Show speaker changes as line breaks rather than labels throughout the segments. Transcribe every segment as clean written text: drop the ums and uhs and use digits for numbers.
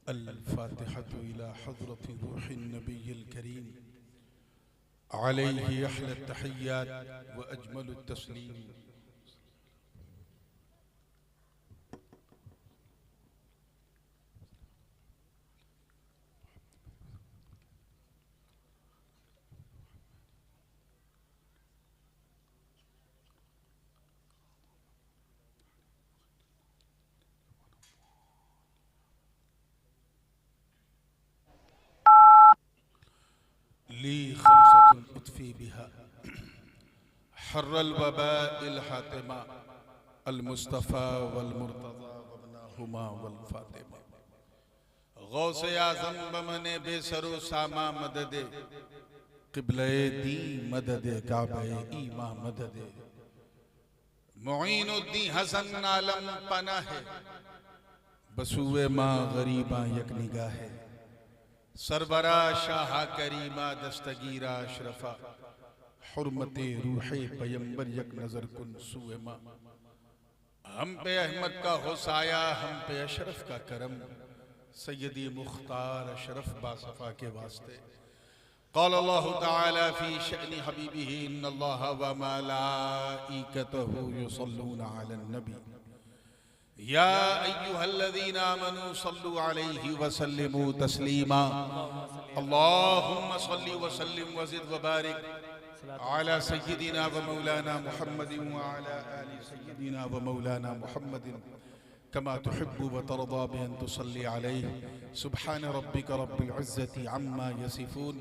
अल-फ़ातिहतु इला हज़रति रूहिन नबिय्यिल करीम अलैहि अहला तहिय्यात व अजमलुत तस्लीम। ली खमसतुन उत्फी बिहा हर्रल वबाइल हातिमा अल मुस्तफ़ा वल मुर्तज़ा वब्नाहुमा वल फ़ातिमा। गौसे आज़म बमने बेसरो सामा मददे क़िबले दी मददे काबे ईमा मददे मुईनुद्दीन हसन आलम पनाहे बसुए माँ गरीबा यक निगाहे सरबरा शाह करीमा दस्तगीरा अशरफा हुर्मते रूहे पैगंबर यक नजर कुन सुए माँ। हम पे अहमद का होसाया, हम पे अशरफ का करम, सैयदी मुख्तार अशरफ बासफा के वास्ते। क़ाल अल्लाहु तआला फ़ी शअनि हबीबिही इन्नल्लाहा व मलाइकतहु युसल्लूना अलन नबी या अय्युहल्लज़ीना आमनू सल्लु अलैहि व सल्लिमू तस्लीमा। अल्लाहुम्मा सल्लि व सल्लिम व ज़िद व बारिक अला सय्यिदिना व मौलाना मुहम्मदिन व अला आलि सय्यिदिना व मौलाना मुहम्मदिन कमा तुहिब्बु व तर्दा बि अन तुसल्ली अलैहि। सुब्हान रब्बिका रब्बिल इज़्ज़ति अम्मा यसिफून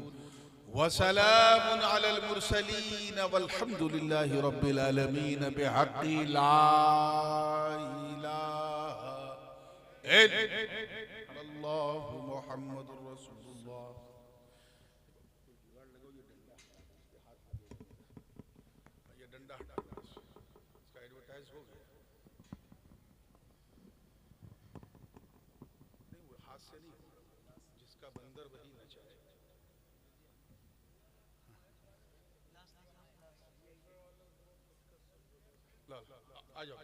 व सलामुन अलल मुरसलीन वल्हम्दुलिल्लाहि रब्बिल आलमीन बिहक़्क़ि ला इलाहा इल्लल्लाहु मुहम्मदुर रसूलुल्लाह। ये डंडा हटा दो, इसका एडवर्टाइज हो गया। नहीं, वो हाथ से नहीं होगा, जिसका बंदर वही नचाए। ला आ जाओ,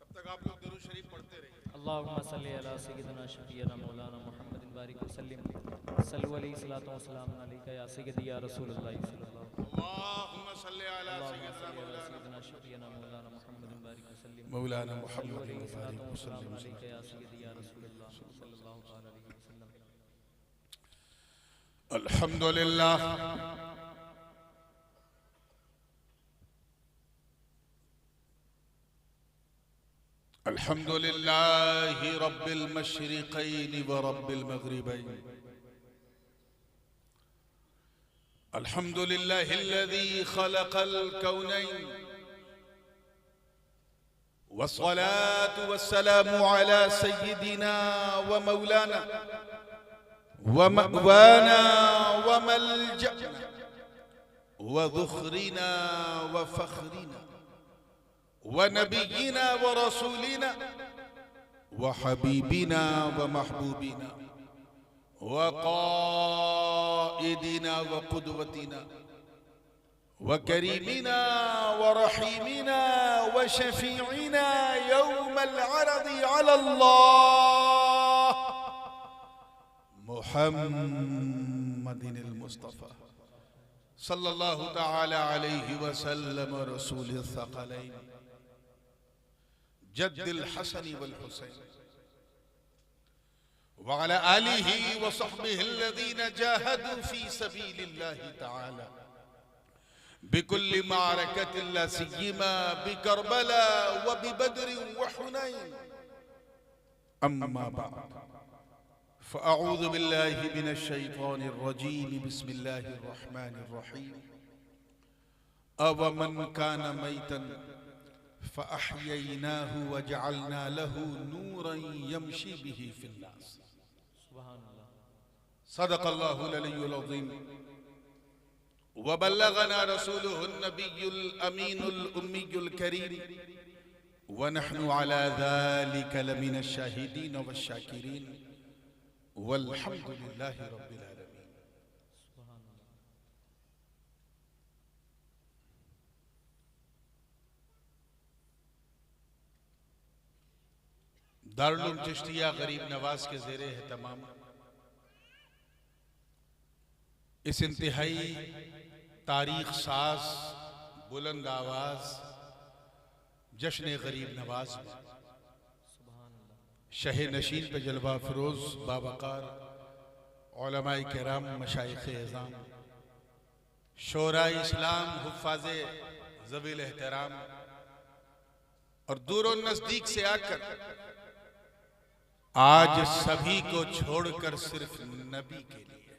तब तक आप लोग दुरूद शरीफ पढ़ते रहिए।
अल्लाहुम्मा सल्ली अला सय्यिदिना शफीअना मौलाना मुहम्मदिन बारिक वसल्लिम सल्लु अलैहि सलातो व सलामुन अलैका या सय्यदी या रसूलुल्लाह सल्लल्लाहु
अल्लाहुम्मा सल्ली अला
अल्लाहुम्मा
सय्यिदिना
सल्ली अला
मौलाना
सय्यिदिना शफीअना मौलाना मुहम्मदिन बारिक वसल्लिम
मौलाना
सल्लु
मुहम्मद
अलैहि सलातो व सलामुन
वसल्लम।
अलैका या सय्यदी या रसूलुल्लाह सल्लल्लाहु तआला अलैहि वसल्लम।
अल्हम्दुलिल्लाह अल्हम्दुलिल्लाहि रब्बिल मशरिक़ैन व रब्बिल मग़रिबैन। अल्हम्दुलिल्लाहिल्लज़ी ख़लक़ल कौनैन वस्सलातु वस्सलामु अला सय्यिदिना व मौलाना व मअवाना व मलजअना व ज़ुख़रिना व फ़ख़रिना व नबिय्यिना व रसूलिना व हबीबिना व महबूबिना व क़ाइदिना व क़ुदवतिना व करीमिना व रहीमिना व शफ़ीइना यौमल अरज़ि अलल्लाह मुहम्मदिनिल मुस्तफ़ा सल्लल्लाहु तआला अलैहि वसल्लम रसूलिस सक़लैन जद्दिल हसन वल हुसैन व अला आलिहि व सहबिहिल्लज़ीना जाहदू फी सबीलिल्लाहि तआला बिकुल्लि मारकतिन ला सिय्यमा बिकरबला व बिबद्र व हुनैन। अम्मा बअद फ़अऊज़ु बिल्लाहि मिनश शैतानिर रजीम। बिस्मिल्लाहिर रहमानिर रहीम। अवमन कान मैतन फ़अहयैनाहु व जअलना लहू नूरन यमशी बिही फिन्नास।
सुभानअल्लाह।
सदक़ल्लाहुल अलियुल अज़ीम व बल्लगना रसूलुहुन नबियुल अमीनुल उम्मियुल करीम व नहनु अला ज़ालिका लमिनश शाहिदीन वश्शाकिरीन वल्हम्दुलिल्लाहि रब्बिल आलमीन। दारुल चिश्तिया गरीब नवाज के ज़ेरे है तमाम इस इंतहाई तारीख साज बुलंद आवाज जश्न गरीब नवाज में शह नशीन पे जलवा फरोज बावकार उलमाए किराम मशाइख एज़ाम शोरा इस्लाम हुफ़ाज़े ज़वील एहतराम और दूर और नजदीक से आकर आज सभी को छोड़कर सिर्फ नबी के लिए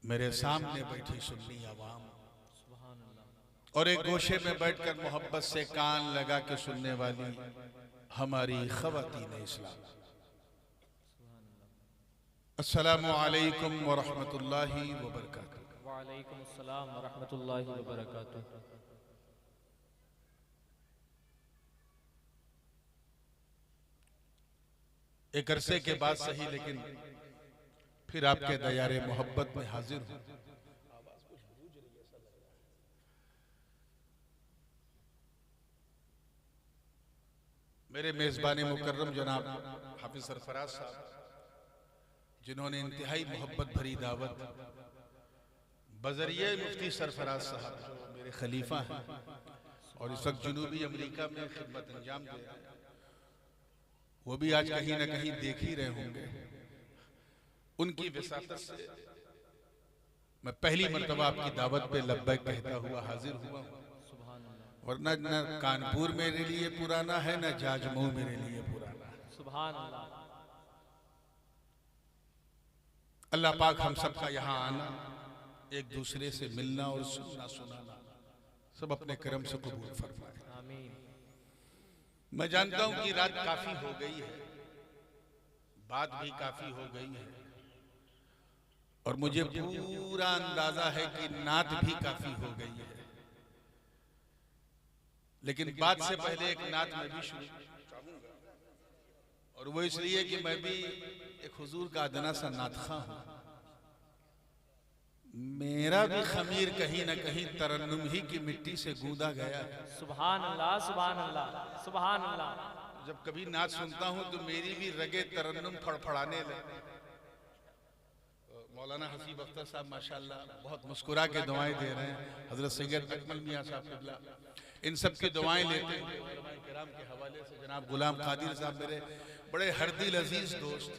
मेरे सामने बैठी सुन्नी आवाम और एक गोशे में बैठकर मोहब्बत से कान लगा के सुनने वाली हमारी ख़वातीन इस्लाम। अस्सलामु अलैकुम व रहमतुल्लाहि व बरकातुहू।
व अलैकुम अस्सलाम व रहमतुल्लाहि व बरकातुहू।
एक अरसे के बाद सही लेकिन फिर आपके दयारे मोहब्बत में हाजिर हूं। मेरे मेजबान मुकर्रम जनाब हाफिज सरफराज साहब जिन्होंने इंतहाई मोहब्बत भरी दावत बजरिए मुफ्ती सरफराज साहब जो मेरे खलीफा हैं और इस वक्त जनूबी अमेरिका में खिदमत अंजाम दे रहे हैं, वो भी आज कहीं ना कहीं देख ही रहे होंगे। उनकी विसातत से मैं पहली मर्तबा आपकी दावत पे लब्बैक कहता हुआ हाजिर हुआ हूं। वरना न कानपुर मेरे लिए पुराना है न जाजमऊ मेरे लिए पुराना है।
सुभान अल्लाह।
अल्लाह पाक हम सबका यहाँ आना, एक दूसरे से मिलना और सुनना सुनाना सब अपने करम से कबूल फरमाए।
आमीन।
मैं जानता हूं कि रात काफी हो गई है, बात भी काफी हो गई है और मुझे पूरा अंदाजा है कि नात भी काफी हो गई है, लेकिन बात से पहले एक नात में भी शुरू चाहूंगा और वो इसलिए कि मैं भी एक हुजूर का अदना सा नातखा हूं। मेरा भी खमीर कहीं ना कहीं तरन्नुम ही की मिट्टी से गूंदा गया है।
सुभान अल्लाह, सुभान अल्लाह, सुभान अल्लाह।
जब कभी नात सुनता हूं तो मेरी भी रगे तरन्नुम फड़फड़ाने लगे। मौलाना हसीब अख्तर साहब माशाल्लाह बहुत मुस्कुरा के दुआएं दे रहे हैं। हजरत सैयद अकमल मियां साहब क़िबला इन सब की दुआएं लेते हुए उलमाए किराम के हवाले से जनाब गुलाम कादिर साहब मेरे बड़े हरदिल अजीज दोस्त,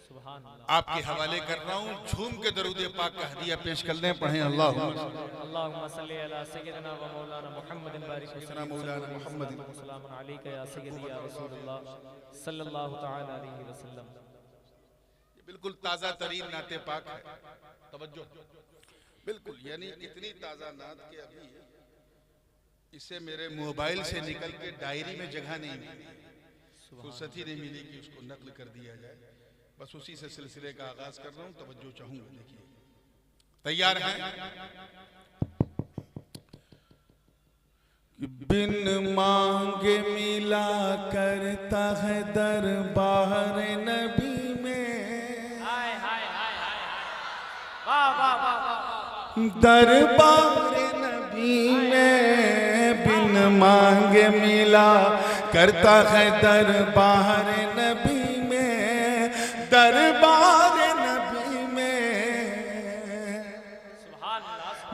सुभान अल्लाह।
आपके हवाले कर रहा हूँ। झूम के दरूद पाक का हदिया पेश कर लें, पढ़ें
अल्लाहुम्मा सल्ली अला सय्यिदिना व मौलाना मुहम्मदिन बारिक वसल्लम
मौलाना मुहम्मदिन
सल्लल्लाहु अलैहि या सय्यदी या रसूलुल्लाह सल्लल्लाहु तआला अलैहि वसल्लम।
ये बिल्कुल ताज़ा तरीन नाते पाक है। तवज्जो बिल्कुल, यानी इतनी ताज़ा नात के अभी इसे मेरे मोबाइल से निकल के डायरी में जगह नहीं मिली, फुर्सत ही नहीं मिली कि उसको नकल कर दिया जाए। बस उसी से सिलसिले का आगाज कर रहा हूं। तवज्जो चाहूंगा, देखिए तैयार हैं? बिन मांगे मिला करता है दरबार नबी में।
हाय हाय हाय हाय, वाह वाह वाह।
दरबार नबी में बिन मांगे मिला करता है दरबार नबी में, दरबार नबी में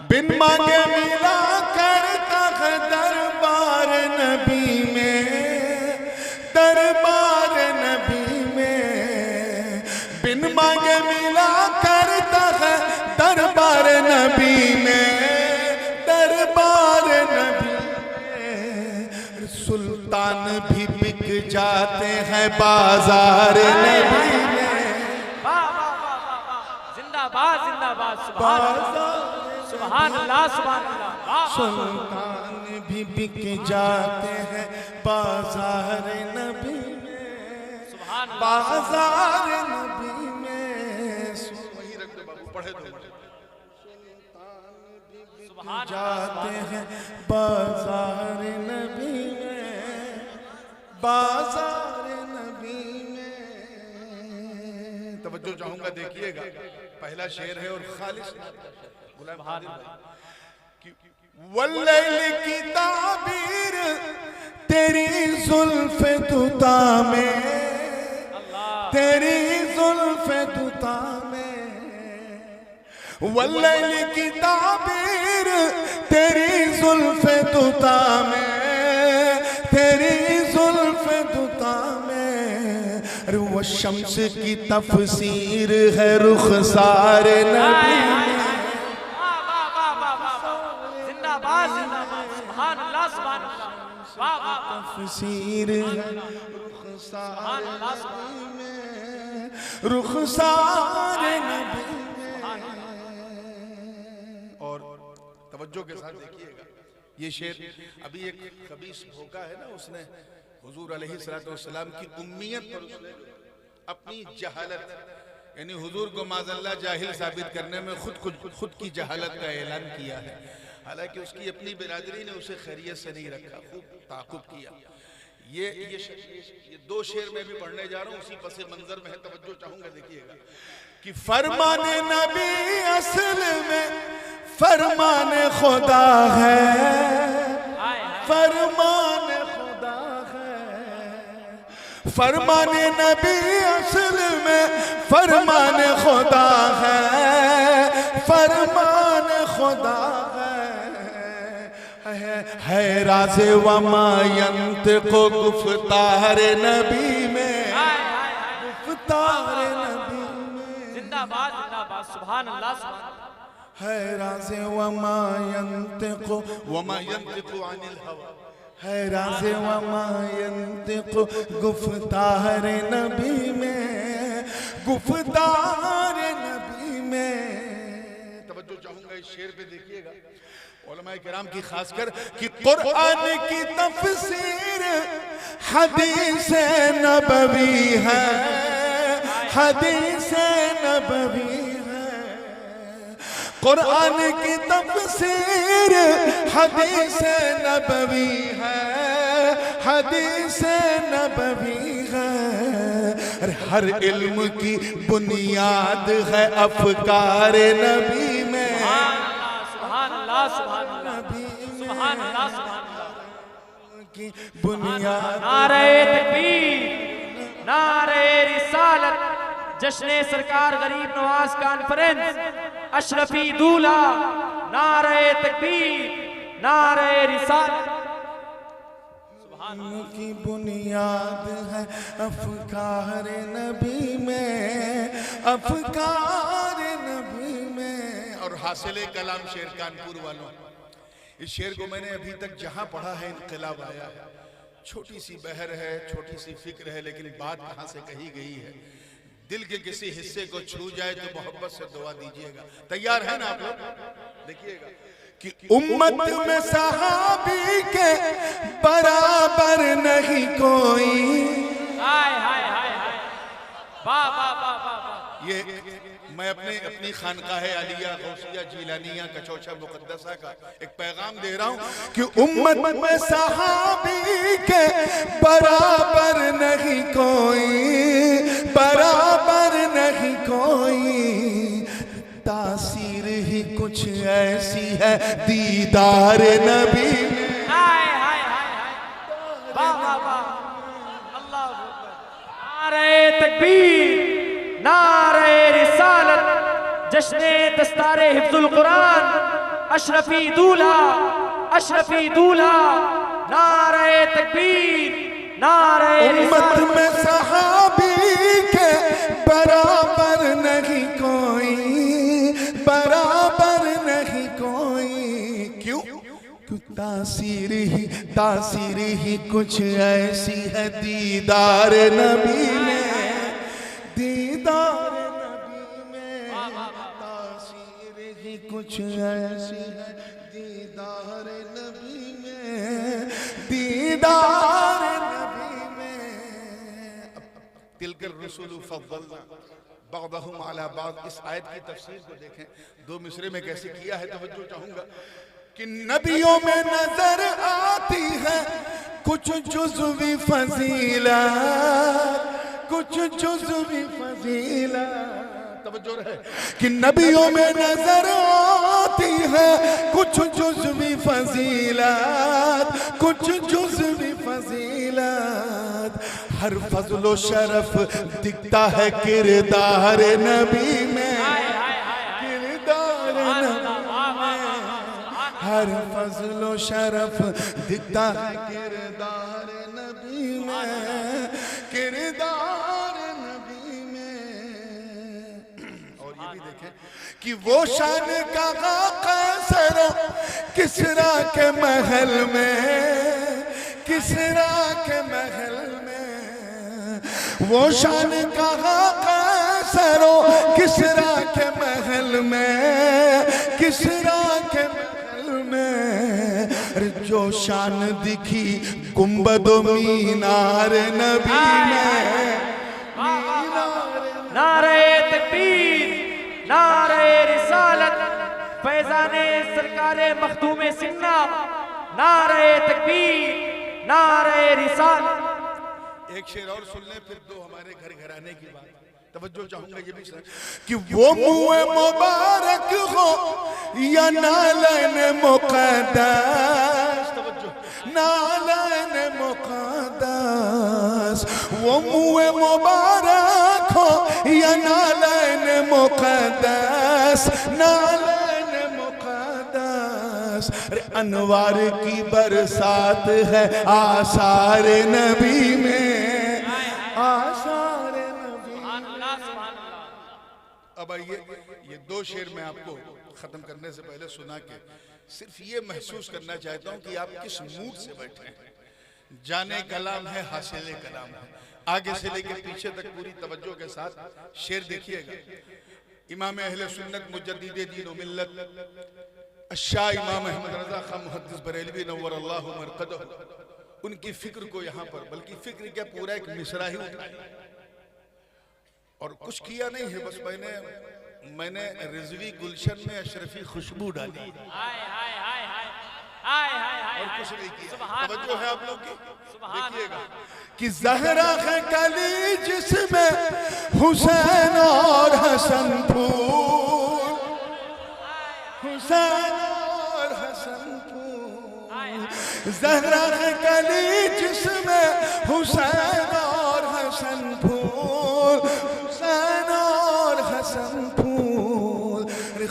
बिन मांगे मिला करता है दरबार नबी में, दरबार नबी में बिन मांगे मिला करता है दरबार नबी में, दरबार नबी में सुल्तान भी बिक जाते हैं बाजार नबी में।
वाह वाह वाह वाह, जिंदाबाद जिंदाबाद, सुभान अल्लाह, सुभान अल्लाह।
सुल्तान भी बिक जाते हैं बाजार नबी में,
सुभान अल्लाह।
बाजार नबी में। वही रख दो बाबू, पढ़े दो।
सुभान
जाते हैं बाजार नबी में, बाजार नबी में। तवज्जो चाहूंगा, देखिएगा पहला शेर है और खालिश गुलाम कादिर भाई। वल्लैल की ताबीर तेरी जुल्फ़े तुता में, तेरी जुल्फ़े दुता में, वल्लैल की ताबीर तेरी जुल्फ़े दुता में, तेरी जुल्फ़े दुता में। अरे वो शम्स की तफसीर है रुख़सार नबी में।
जिंदाबाद जिंदाबाद, सुभान अल्लाह सुभान अल्लाह, वाह वाह
तफसीर है रुख़सार नबी में, रुख़सार नबी में। और तवज्जो के साथ देखिएगा ये शेर। अभी एक खबीस भोका है ना, उसने हुजूर अलैहिस्सलाम की उम्मियत पर उसने अपनी जहालत यानी हुजूर को माज़अल्लाह जाहिल साबित करने में खुद की जहालत का ऐलान किया है। हालांकि उसकी अपनी बिरादरी ने उसे खैरियत से नहीं रखा, खूब ताक़ुब किया। ये दो शेर में भी पढ़ने जा रहा हूँ, उसी पसे मंजर में है, तवज्जो चाहूंगा देखिएगा कि फरमाने नबी असल में फरमाने खुदा है, फरमाने खुदा है। फरमाने नबी असल में फरमाने खुदा है, फरमाने खुदा है राज़े वमा यंतिक़ु गुफ्तार नबी में, गुफ्तार नबी में।
जिंदाबाद जिंदाबाद, सुभान अल्लाह सुभान अल्लाह।
है राज़े वमा यंतिक़ु अनिल हवा, है राज़े वमा यंतिक़ु गुफ्तार नबी में, गुफ्तार नबी में। तवज्जो चाहूंगा इस शेर पे देखिएगा उलमाए किराम की खासकर कि कुरान की तफसीर हदीस नबवी है, हदीस नबवी है। कुरान की तफसीर हदीस नबवी है, हदीस नबवी है। हर इल्म की बुनियाद है अफकार नबी में, सुभान अल्लाह सुभान अल्लाह की बुनियाद।
नारे तकबीर, नारे रिसालत, जश्न सरकार गरीब नवाज कॉन्फ्रेंस, अशरफी दूल्हा। नारे तकबीर, नारे रिसालत।
की बुनियाद है अफकार नबी में, अफकार नबी में। और हासिल कलाम शेर कानपुर वालों, इस शेर को मैंने अभी तक जहां पढ़ा है इनकलाब आया है। छोटी सी बहर है, छोटी सी फिक्र है, लेकिन बात कहां से कही गई है। दिल के किसी हिस्से को छू जाए तो मोहब्बत से दुआ दीजिएगा। तैयार है ना आप लोग? देखिएगा कि उम्मत में सहाबी के बराबर नहीं कोई।
हाय हाय हाय हाय, वाह वाह वाह वाह।
ये मैं अपनी खानकाह आलिया गौसिया जीलानिया कचौचा मुकद्दसा का एक पैगाम दे रहा हूँ कि उम्मत में सहाबी के बराबर नहीं कोई, बराबर नहीं कोई। तासीर ही कुछ ऐसी है दीदार नबी में।
हाय हाय हाय हाय, वाह वाह वाह, अल्लाह अकबर। नारे तकबीर, नारे रिसालत, जश्ने दस्तारे हिफ्जुल कुरान, अशरफी दूल्हा, अशरफी दूल्हा। नारे तकबीर, नारे
उम्मत में सहाबी के बराबर नहीं कोई, बराबर नहीं कोई। क्यों? तासीर ही कुछ ऐसी है दीदार नबी में, दीदार नबी में। तासीर ही कुछ ऐसी है दीदार नबी में, दीदार नबी में। तिलकर रसूल फज़्ज़लना बअदहुम अला बअद, इस आयत की तफसीर को देखें, दो मिसरे में कैसे किया है। तवज्जो चाहूंगा कि नबियों में नजर आती है कुछ जुज़वी फजीलत, कुछ जुज़वी फजीलत। तवज्जो रहे कि नबियों में नजर आती है कुछ जुज़वी फजीलत, कुछ जुज़वी फजीलत। हर फजलो शरफ दिखता है किरदार नबी में, किरदार नबी में। हर फजलो शरफ दिखता है किरदार नबी में, किरदार नबी में। और ये भी देखें कि वो शान का कैसरो किसरा के महल में, किसरा के महल में। वो शान का कैसरो किसरा के महल में, किसरा के महल में। जो शान दिखी गुंबदो मीनार नबी में,
नारे तकबीर, नारे रिसालत, फैजाने सरकारे मखदूमे सिन्ना, नारे तकबीर, नारे रिसालत।
एक शेर और सुन ले, फिर दो हमारे घर घराने की बात तवज्जो चाहूंगा ये भी सुन कि वो मुए मुबारक हो या नालन मुक़द्दस, तवज्जो, नालन मुक़द्दस। वो मुए मुबारक हो या नालन मुक़द्दस, नालन मुक़द्दस। अरे अनवार की बरसात है आसार नबी में, आसार नबी। अब ये दो शेर मैं आपको खत्म करने से पहले सुना के सिर्फ ये महसूस करना चाहता हूं कि आप किस मूड से बैठे हैं। जाने कलाम है, हासिले कलाम है। आगे से लेकर पीछे तक पूरी तवज्जो के साथ शेर देखिएगा। इमाम अहले सुन्नत मुजद्दिद दीन व मिल्लत शाह इमाम अहमद रजा खां मुहद्दिस बरेलवी नव्वरल्लाहु मरकदहु, उनकी फिक्र को यहाँ पर, बल्कि फिक्र क्या पूरा एक मिसरा ही उठाया और कुछ किया नहीं है। बस मैंने रिजवी गुलशन में अशरफी खुशबू डाली और कुछ नहीं किया। तवज्जो है आप लोग की, देखिएगा कि ज़हरा है कली जिसमें हुसैन और हसन फूल, हुसैन और हसन फूल। ज़हरा है कली जिसमें हुसैन और हसन फूल, हुसैन और हसन फूल।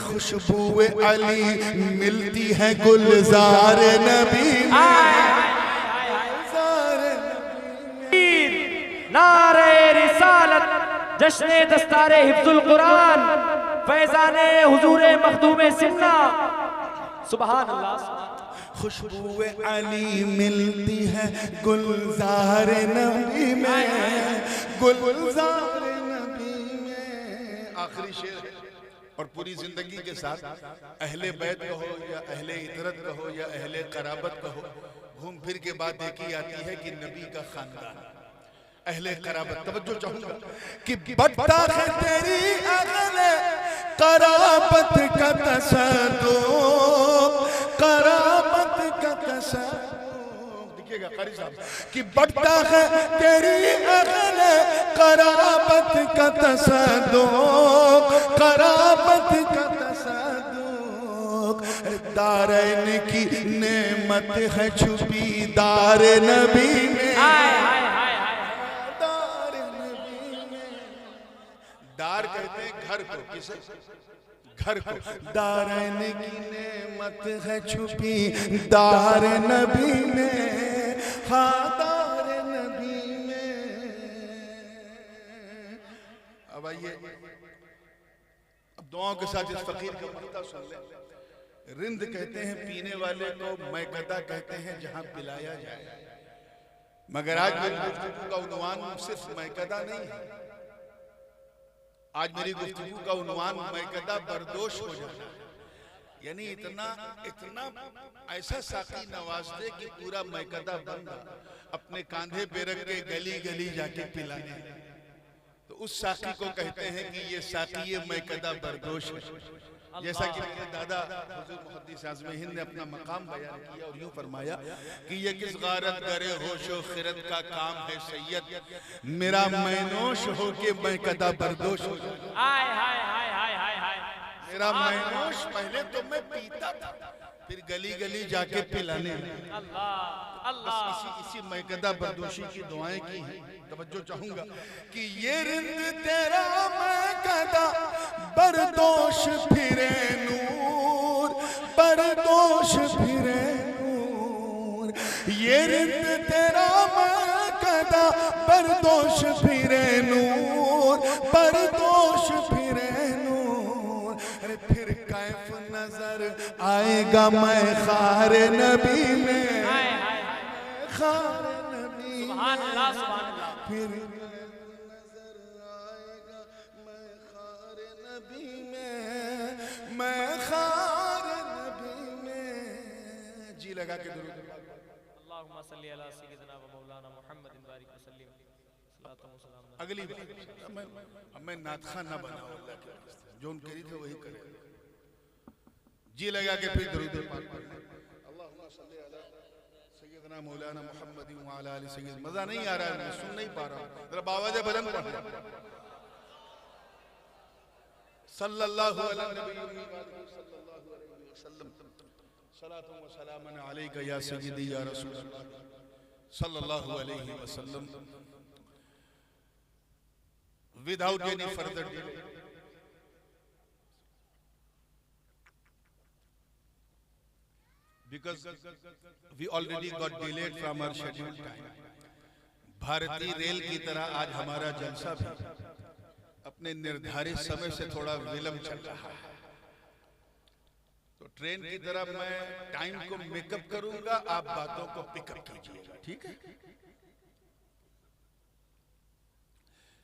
खुशबू अली मिलती है गुलजार नबी में,
नारे रिसालत, जश्ने दस्तारे हिफ्जुल कुरान, फैजाने हुजूरे मखदूमे सिन्ना, सुभान अल्लाह।
खुशबू अली मिलती है गुलजार नबी में, गुलजार नबी में। आखिरी शेर है और पूरी जिंदगी के साथ अहले बैत कहो या अहले इतरत कहो या अहले कराबत कहो, घूम फिर के बात देखी आती है कि नबी का खानदान अहले कराबत। तवज्जो चाहूंगा कि बढ़ता है तेरी अहले कराबत का तसद्दुक़, कराबत का तसद्दुक़। देखिएगा कारी साहब कि बढ़ता है तेरी अहले कराबत का तसद्दुक़, कराबत का तसद्दुक़। दारैन की नेमत है छुपी दार नबी में, दार कहते हैं घर को, किसे? घर को। दारैन की नेमत है छुपी दार नबी में, हाँ दार नबी में। अब आइए अब दुआओं के साथ इस फकीर का मक्ता सुन ले। रिंद कहते हैं पीने वाले को, मैकदा कहते हैं जहां पिलाया जाए। मगर आज मेरी गुफ्तगू का उन्वान सिर्फ मैकदा नहीं है, आज मेरी गुफ्तगू का उन्वान मैकदा बर्दोश हो जाना। यानी इतना ऐसा साकी नवाज दे कि पूरा मैकदा बंदा अपने कांधे पे रख के गली गली जाके पिलाने। तो उस साकी को कहते हैं कि ये साकी मैकदा बर्दोश है। जैसा कि मेरे दादा हुजूर मुहद्दिस आज़म हिंद ने अपना मकाम बयान किया और यूं फरमाया कि ये किस गारत करे होशो खिरत का काम है सैयद, मेरा मैनोश हो के मैकदा बर्दोश हो जाए। मेरा मैनोश, पहले तो मैं पीता था, फिर गली गली जाके पिलाने लगे।
अल्लाह
बस
अल्लाह।
इसी मैकदा बरदोशी की दुआएं की हैं। तवज्जो चाहूंगा कि ये रिंद तेरा मैकदा बरदोश फिरे नूर, बरदोश फिरे नूर। ये रिंद तेरा मैकदा बरदोश फिरे नूर, बरदोश फिरे नूर। अरे फिर कैफ नजर आएगा मैं खारे नबी में, खारे नबी
सुभान अल्लाह सुभान अल्लाह।
फिर नजर आएगा मैं खारे नबी में, मैं खारे नबी में। जी लगा के दुरूद
अल्लाहुम्मा सल्ली अला सय्यिदिना व मौलाना मुहम्मदिन बारिक वसल्लिम सलातो व सलाम।
अगली बार मैं नातखा ना बनाऊं, अल्लाह के वास्ते जो उन करी थे वही करे। जी लगा के फिर दुरूद पाक पढ़ें। अल्लाहुम्मा सल्ली अला सय्यिदिना मौलाना मुहम्मदिन व अला आलि सय्यिद। मजा नहीं आ रहा है, मैं सुन नहीं पा रहा हूं, जरा बावाज़ बुलंद पढ़ें। सल्लल्लाहु अलैहि वसल्लम सलातु व सलामुन अलैका या सय्यिदी या रसूल अल्लाह सल्लल्लाहु अलैहि वसल्लम। Without any further delay, because we already got delayed from our scheduled time. भारतीय रेल की तरह आज हमारा जलसा भी अपने निर्धारित समय से थोड़ा विलंब चल रहा है। तो ट्रेन की तरह मैं टाइम को मेकअप करूंगा, आप बातों को पिकअप कीजिएगा, ठीक है?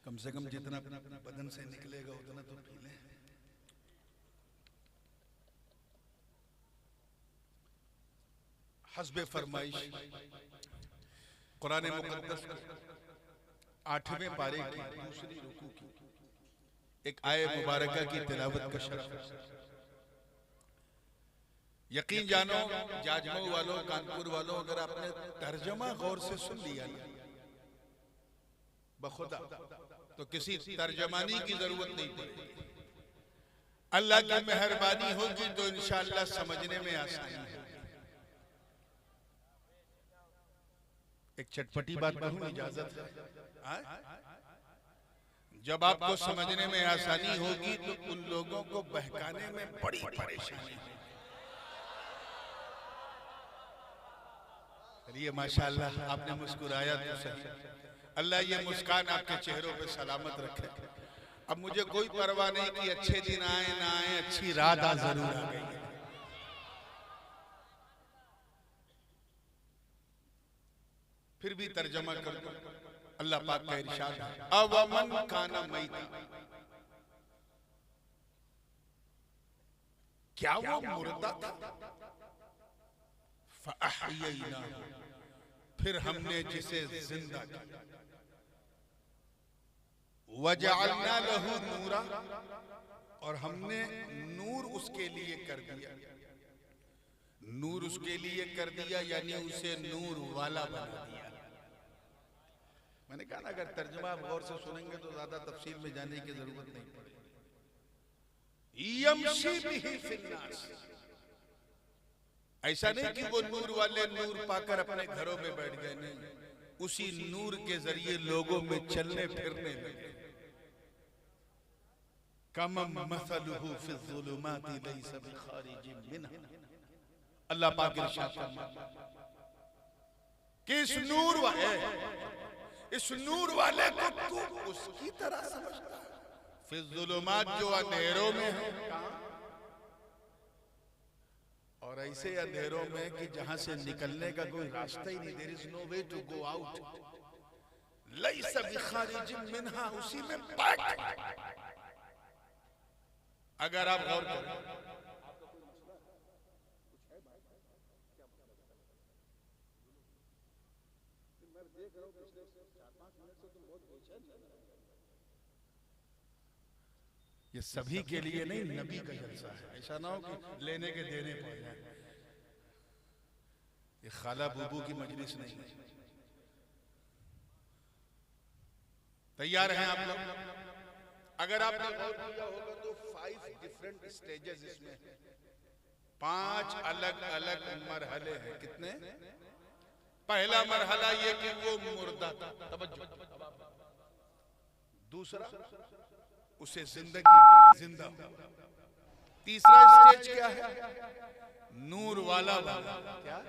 कम से कम जितना बदन से निकलेगा उतना तो पी लें। हस्बे फरमाइश कुरान मुकद्दस 8वें पारे की दूसरी रुकू की एक आय मुबारका की तिलावत का शरफ। यकीन जानो जाजमऊ वालों, कानपुर वालों, अगर आपने तर्जमा गौर से सुन लिया ना बखुदा तो किसी तर्जमानी की जरूरत नहीं पड़ेगी। अल्लाह की मेहरबानी होगी तो इंशाअल्लाह समझने में आसानी है। एक चटपटी बात कहूं, इजाजत है? जब आपको समझने में आसानी होगी तो उन लोगों को बहकाने में बड़ी परेशानी है। चलिए माशाअल्लाह आपने मुस्कुराया तो सही। अल्लाह ये मुस्कान आपके चेहरों पे सलामत रखे। अब मुझे कोई परवाह नहीं कि अच्छे दिन आए ना आए, अच्छी रात आ जरूर आ गई। फिर भी तर्जमा कर दो। अल्लाह पाक का इरशाद है, अवमन काना मैता, क्या वो मुर्दा था? फअहयैना, फिर हमने जिसे जिंदा किया। वजअलना लहू नूरा, और हमने नूर उसके लिए कर दिया। नूर उसके लिए कर दिया यानी उसे नूर वाला बना दिया। मैंने कहा ना अगर तर्जुमा आप गौर से सुनेंगे तो ज्यादा तफसील में जाने की जरूरत नहीं पड़ेगी। यमशी बिही फिन्नास, ऐसा नहीं कि वो नूर वाले नूर पाकर अपने घरों में बैठ गए, नहीं, उसी नूर के जरिए लोगों में चलने फिरने लगे। कमम मसलुहु फि ज़ुलुमाति लैसा बिखारिजिम मिन्हा, अल्लाह पाक इरशाद फरमाता कि इस नूर वाले को तू उसकी तरह समझता है। फिर ज़ुलुमात जो अंधेरों में है, और ऐसे अंधेरों में कि जहां से निकलने का कोई रास्ता ही नहीं, there is no way to go out. लैसा बिखारिजिम मिन्हा, उसी में पैक। अगर आप गौर करें, ये सभी के लिए नहीं, नबी का जलसा है। ऐसा ना हो कि लेने के देने पड़ जाए। ये खाला बूबू की मजलिस नहीं है। तैयार हैं आप लोग? अगर आपने गौर किया होगा तो 5 डिफरेंट स्टेजेस इसमें है। 5 अलग अलग मरहले हैं। कितने? पहला मरहला ये कि वो मुर्दा था, तवज्जो। दूसरा, उसे जिंदगी जिंदा। तीसरा स्टेज क्या है? नूर वाला बना। क्या?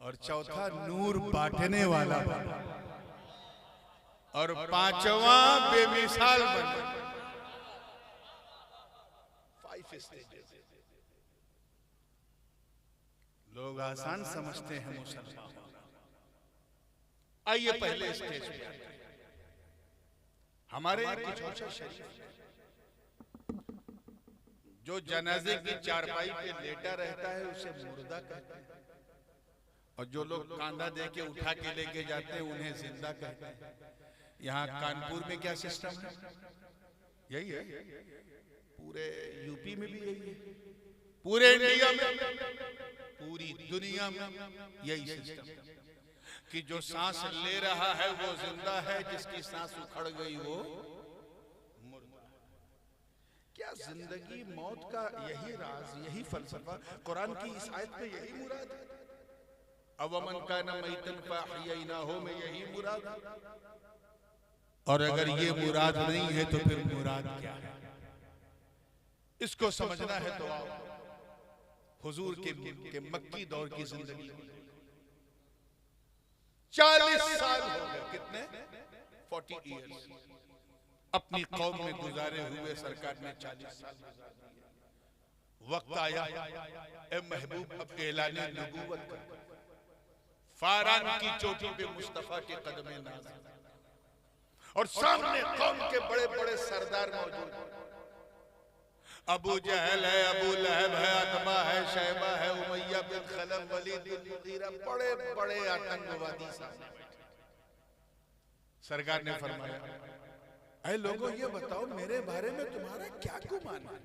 और चौथा नूर बांटने वाला बना। और पांचवा बेमिसाल बना। 5 स्टेजेस। लोग आसान समझते हैं मुसलमान। आइए पहले स्टेज पे। हमारे कुछ औसा शरीफ जो जनाजे की चारपाई पे लेटा रहता है उसे मुर्दा कहते हैं, और जो लोग कांधा दे के उठा के लेके जाते हैं उन्हें जिंदा कहते हैं। यहाँ कानपुर में क्या सिस्टम है? यही है। पूरे यूपी में भी यही है, पूरे इंडिया में, पूरी दुनिया में यही सिस्टम है कि जो सांस ले रहा है वो जिंदा है, जिसकी सांस उखड़ गई वो मुर्दा। क्या जिंदगी मौत का यही राज, यही फलसफा कुरान की इस आयत में यही मुराद है? अवमन कान मैतन फअहयैनाहु में यही मुराद है? और अगर ये मुराद नहीं है तो फिर मुराद क्या है? इसको समझना है तो आओ हुजूर के मक्की दौर की जिंदगी। 40 साल हो गए। कितने? 40 इयर्स अपनी कौम में गुजारे हुए सरकार ने 40 साल गुजार दिए। वक्त आया ए महबूब अब ऐलान नबूवत कर। फारान की चोटी पे मुस्तफा के कदमे नाज़ और सामने कौम के बड़े बड़े सरदार मौजूद। अबू जहल है, अबू लहब है, अतबा है, शैबा है, उमैया बिन खलफ, वलीद बिन मुगीरा, बड़े बड़े आतंकवादी सामने बैठे। सरकार ने फरमाया, ऐ लोगों ये बताओ मेरे बारे में तुम्हारा क्या गुमान है?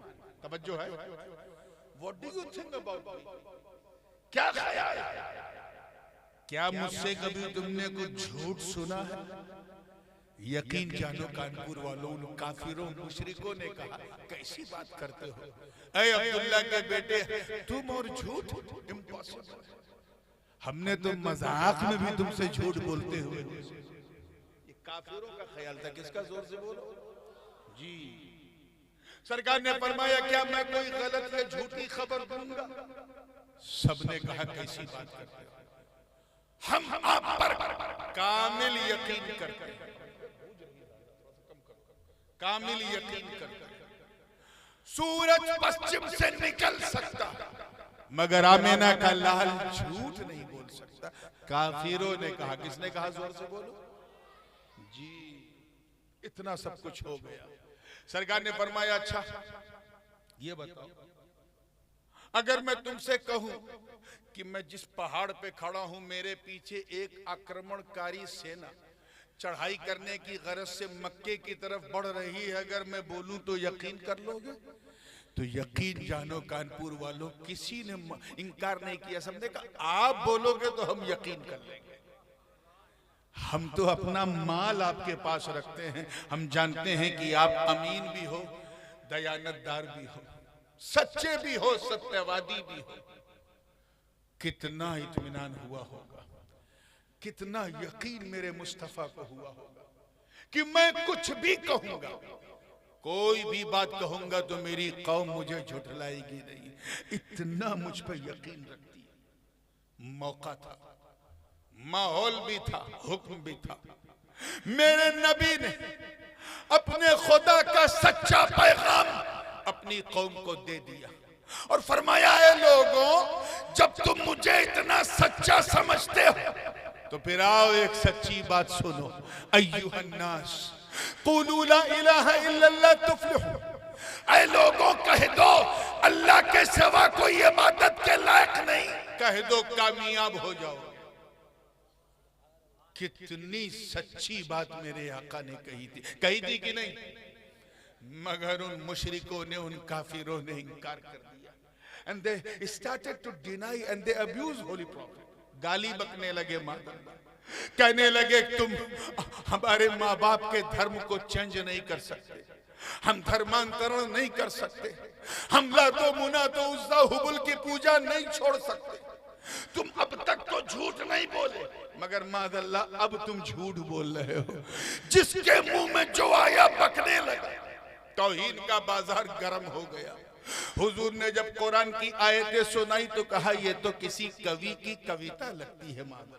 तवज्जो है। What do you think about me? क्या ख्याल है? क्या मुझसे कभी तुमने कुछ झूठ सुना है? यकीन जानो कानपुर वालों, उन काफिरों मुशरिकों ने कहा, कैसी बात करते हो ऐ अब्दुल्ला के बेटे, तुम और झूठ? इम्पॉसिबल। हमने तो मजाक में भी तुमसे झूठ बोलते हुए। ये काफिरों का ख्याल था। किसका? जोर से बोलो जी। सरकार ने फरमाया, क्या मैं कोई गलत या झूठी खबर दूंगा? सबने कहा, कैसी बात करते हो? हम आप पर कामिल यकीन करते हैं, कामिल यकीन करते हैं। सूरज पश्चिम से निकल सकता मगर आमेना का लाल झूठ नहीं बोल सकता। काफिरों ने कहा। किसने कहा? जोर से बोलो जी। इतना सब कुछ हो गया। सरकार ने फरमाया, अच्छा ये बताओ, अगर मैं तुमसे कहूं कि मैं जिस पहाड़ पे खड़ा हूं मेरे पीछे एक आक्रमणकारी सेना चढ़ाई करने की गरज से मक्के की तरफ बढ़ रही है, अगर मैं बोलूं तो यकीन कर लोगे? तो यकीन जानो कानपुर वालों, किसी ने इनकार नहीं किया। सबने कहा, आप बोलोगे तो हम यकीन कर लेंगे। हम तो अपना माल आपके पास रखते हैं, हम जानते हैं कि आप अमीन भी हो, दयानतदार भी हो, सच्चे भी हो, सत्यवादी भी हो। कितना इत्मीनान हुआ होगा, कितना यकीन मेरे मुस्तफा को हुआ होगा कि मैं कुछ भी कहूंगा, कोई भी बात कहूंगा तो मेरी कौम मुझे झुठलाएगी नहीं। इतना मुझ पर यकीन रखती है। मौका था, माहौल भी था, हुक्म भी था। मेरे नबी ने अपने खुदा का सच्चा पैगाम अपनी कौम को दे दिया और फरमाया, है लोगों, जब तुम मुझे इतना सच्चा समझते हो तो फिर आओ एक सच्ची बात सुनो। अय्युहन्नास क़ूलू ला इलाहा इल्लल्लाह तुफ्लिहू। ऐ लोगों, कह दो अल्लाह के सिवा कोई इबादत के लायक नहीं। कह दो कामयाब हो जाओ। कितनी सच्ची बात मेरे आका ने कही थी कि नहीं? मगर उन मुशरिकों ने, उन काफिरों ने इनकार कर दिया। And they started to deny and they abuse holy prophet. गाली बकने लगे, कहने लगे तुम हमारे माँ बाप के धर्म को चेंज नहीं कर सकते, हम धर्मांतरण नहीं कर सकते, हमला तो मुना तो उज्जा हुबुल की पूजा नहीं छोड़ सकते। तुम अब तक तो झूठ नहीं बोले, मगर मादल्ला अब तुम झूठ बोल रहे हो। जिसके मुंह में जो आया बकने लगा। तौहीद का बाजार गर्म हो गया। हुजूर ने जब कुरान की आयतें सुनाई तो कहा ये तो किसी कवि की कविता लगती है मादल्ला।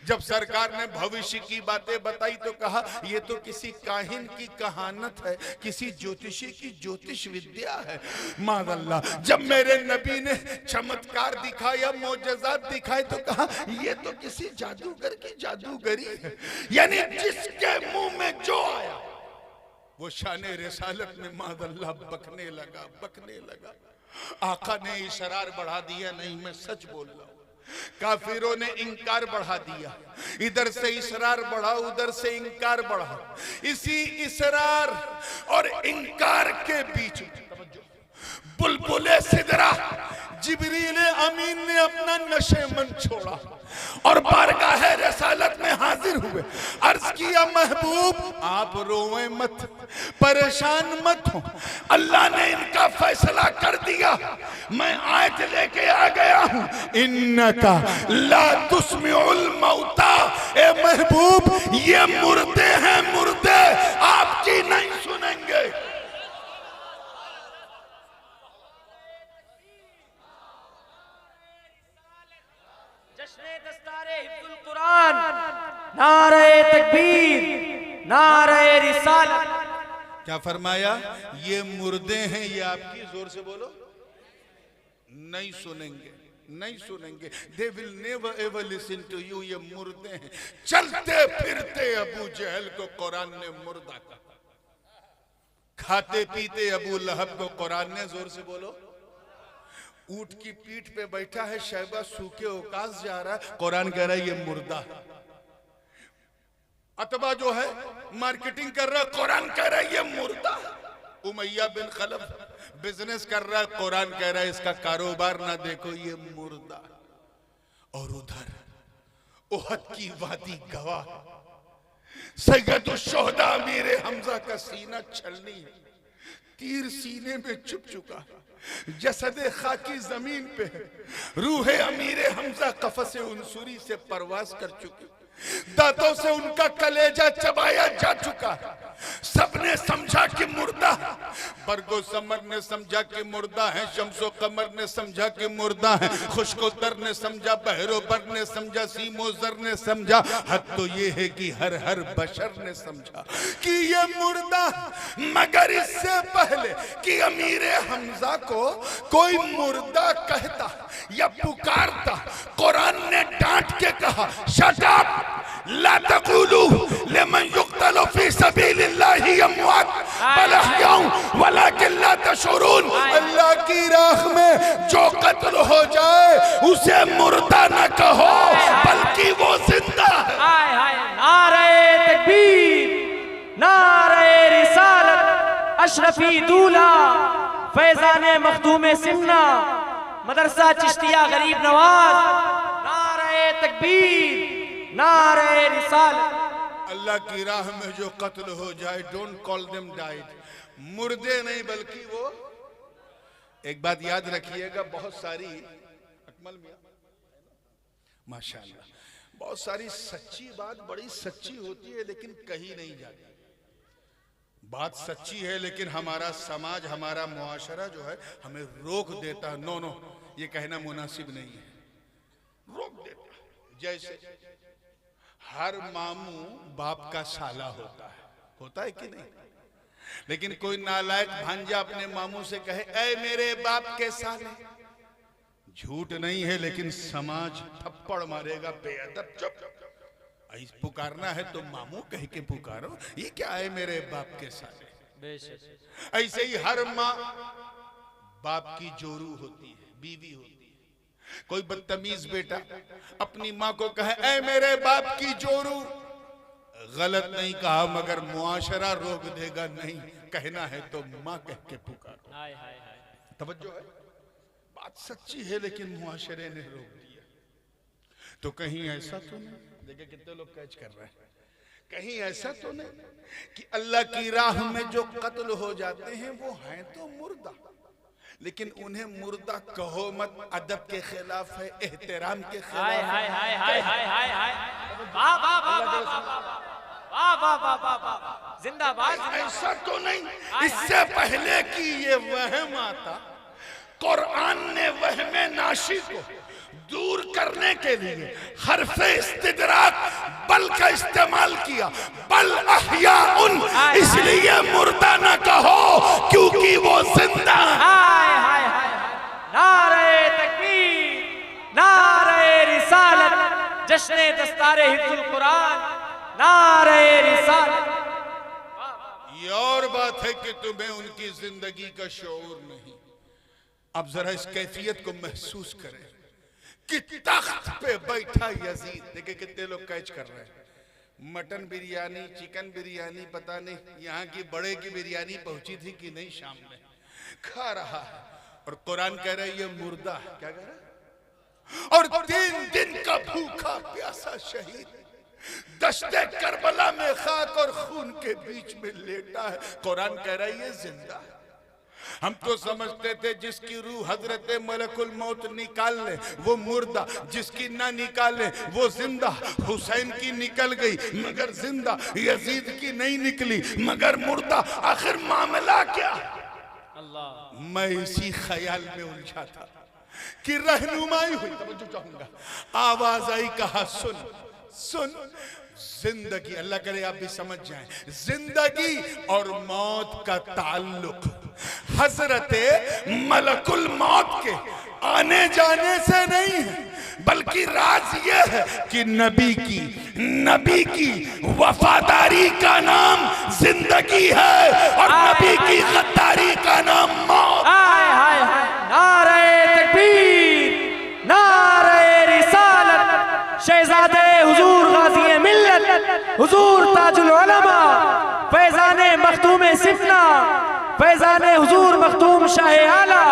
जब सरकार ने भविष्य की बातें बताई तो कहा ये तो किसी काहिन की कहानत है, किसी ज्योतिषी की ज्योतिष विद्या है। मादल्ला जब मेरे नबी ने चमत्कार दिखाया, मोजज़ात दिखाए तो कहा ये तो किसी जादूगर की जादूगरी है। यानी जिसके मुंह में जो आया वो शाने रिसालत में मादल्ला बकने लगा। आका ने इसरार बढ़ा दिया, नहीं मैं सच बोल रहा हूं। काफिरों ने इंकार बढ़ा दिया, इधर से इसरार बढ़ा, उधर से इंकार बढ़ा। इसी इसरार और इंकार के बीच बुलबुले सिदरा जिब्रील अमीन ने अपना नशेमन छोड़ा और बारगाह रसालत में हाजिर हुए। अर्ज किया महबूब आप रोए मत, परेशान मत हो, अल्लाह ने इनका फैसला कर दिया। मैं आयत लेके आ गया हूं, इन्नका ला तुस्मिउल मौता। ए महबूब ये मुर्दे हैं, मुर्दे आपकी नहीं सुनेंगे।
कुरान, नारे तकबीर, नारे रिसालत।
क्या फरमाया? ये मुर्दे हैं, ये आपकी, जोर से बोलो, नहीं सुनेंगे। They will never ever listen to you। ये मुर्दे हैं। चलते फिरते अबू जहल को कुरान ने मुर्दा कहा, खाते पीते अबू लहब को कुरान ने, जोर से बोलो, ऊंट की पीठ पे बैठा है, शैबा सूखे औकास जा रहा है, कुरान कह रहा है ये मुर्दा है। अतबा जो है मार्केटिंग कर रहा है, कुरान कह रहा है ये मुर्दा है। उमैया बिन खलफ बिजनेस कर रहा है, कुरान कह रहा है इसका कारोबार ना देखो ये मुर्दा। और उधर उहद की वादी गवाह, सैयदुश्शोहदा अमीर हमजा का सीना छलनी है, तीर सीने में चुप चुका है, जसदे खाकी जमीन पे है, रूह अमीर हमजा कफसे उनसुरी से परवास कर चुकी, दांतों से उनका कलेजा चबाया जा चुका है। सबने समझा कि मुर्दा है, बरगो समर ने समझा कि मुर्दा है, शम्सो कमर ने समझा कि मुर्दा है, खुशको दर ने समझा, बहरो बर ने समझा, सीमो जर ने समझा, हद तो ये है कि हर बशर ने समझा कि ये मुर्दा। मगर इससे पहले कि अमीर हमजा को कोई मुर्दा कहता या पुकारता, कुरान ने डांट के कहा शट अप, ला तक़ूलू लिमन युक़तलु फ़ी सबीलिल्लाहि अमवात बल अहयाउ वलाकिन ला तशऊरून। अल्लाह की राह में जो कत्ल हो जाए उसे मुर्दा न कहो, बल्कि वो जिंदा है।
हाय हाय, नारे तकबीर, नारे रिसालत, अशरफी दूल्हा, फैजाने मखदूम सिन्ना, मदरसा चिश्तिया गरीब नवाज, नारे तकबीर, नारे रिसालत।
अल्लाह की राह में जो कत्ल हो जाए, डोंट कॉल देम डाइड, मुर्दे नहीं बल्कि वो। एक बात याद रखिएगा, बहुत सारी अकमल मियां माशाल्लाह, बहुत सारी सच्ची बात बड़ी सच्ची होती है लेकिन कही नहीं जाती। बात सच्ची है लेकिन हमारा समाज, हमारा मुआशरा जो है हमें रोक देता है। नो, ये कहना मुनासिब नहीं है, रोक देता है। जैसे हर मामू बाप का साला होता है कि नहीं? लेकिन कोई नालायक भांजा अपने मामू से कहे ऐ मेरे बाप के साले, झूठ नहीं है लेकिन समाज थप्पड़ मारेगा, बेअदब, चुप। पुकारना है तो मामू कह के पुकारो, ये क्या है मेरे बाप के साले। ऐसे ही हर माँ बाप की जोरू होती है, बीवी होती है। कोई बदतमीज बेटा अपनी माँ को कहे ऐ मेरे बाप की जोरू, गलत नहीं कहा मगर मुआशरा रोक देगा, नहीं कहना है तो माँ कह के पुकारो। तवज्जो है, बात सच्ची है लेकिन मुआशरे ने रोक दिया। तो कहीं ऐसा तो नहीं, देखिए कितने लोग कैच कर रहे हैं, कहीं ऐसा तो नहीं कि अल्लाह की राह में जो कत्ल हो जाते हैं वो हैं तो मुर्दा, लेकिन उन्हें मुर्दा कहो मत, अदब के खिलाफ है, एहतराम के
हाय
खिलाफ
हाय
है।
हाय हाय हाय हाय हाय वाह वाह वाह वाह वाह वाह वाह वाह वाह जिंदाबाद
ऐसा तो नहीं, इससे पहले कि ये वहम आता, कुरान ने वहमे नाशी को दूर करने के लिए हरफे इस्तिदराक बल का इस्तेमाल किया। बल अहयाउन, इसलिए मुर्दा न कहो क्योंकि वो जिंदा है।
हाय हाय हाय नारे तकबीर, नारे रिसालत, जश्न दस्तारे हिफ्जुल कुरान, नारे रिसालत।
ये और बात है कि तुम्हें उनकी जिंदगी का शऊर नहीं। अब जरा इस कैफियत को महसूस करें कि तख्त पे बैठा यजीद, देखिए कितने लोग कैच कर रहे हैं। मटन बिरयानी, चिकन बिरयानी, पता नहीं यहाँ की बड़े की बिरयानी पहुंची थी कि नहीं, शाम में खा रहा है और कुरान कह रहा है ये मुर्दा है। क्या कह रहा है? और 3 दिन का भूखा प्यासा शहीद दश्ते करबला में खाक और खून के बीच में लेटा है। कुरान कह रहा है ये जिंदा है। हम तो समझते थे जिसकी रूह हजरत मलकुल मौत निकाल ले वो मुर्दा, जिसकी ना निकाले वो जिंदा। हुसैन की निकल गई मगर जिंदा, यजीद की नहीं निकली मगर मुर्दा। आखिर मामला क्या?
अल्लाह,
मैं इसी ख्याल में उलझा था कि रहनुमाई हुई। तवज्जो चाहूंगा, आवाज आई, कहा सुन सुन, जिंदगी, अल्लाह करे आप भी समझ जाएं, जिंदगी और मौत का ताल्लुक हजरते मलकुल मौत के आने जाने से नहीं है, बल्कि राज ये है कि नबी की वफादारी का नाम जिंदगी है और नबी की गद्दारी का नाम मौत।
हाय हाय हाय नारे तकबीर, नारे रिसालत, शहजादे हुजूर गाज़ी मिल्लत, हुजूर ताजुल उलमा, फैज़ाने मखदूम सिफना, फैज़ाने हुजूर मखदूम शाह आला,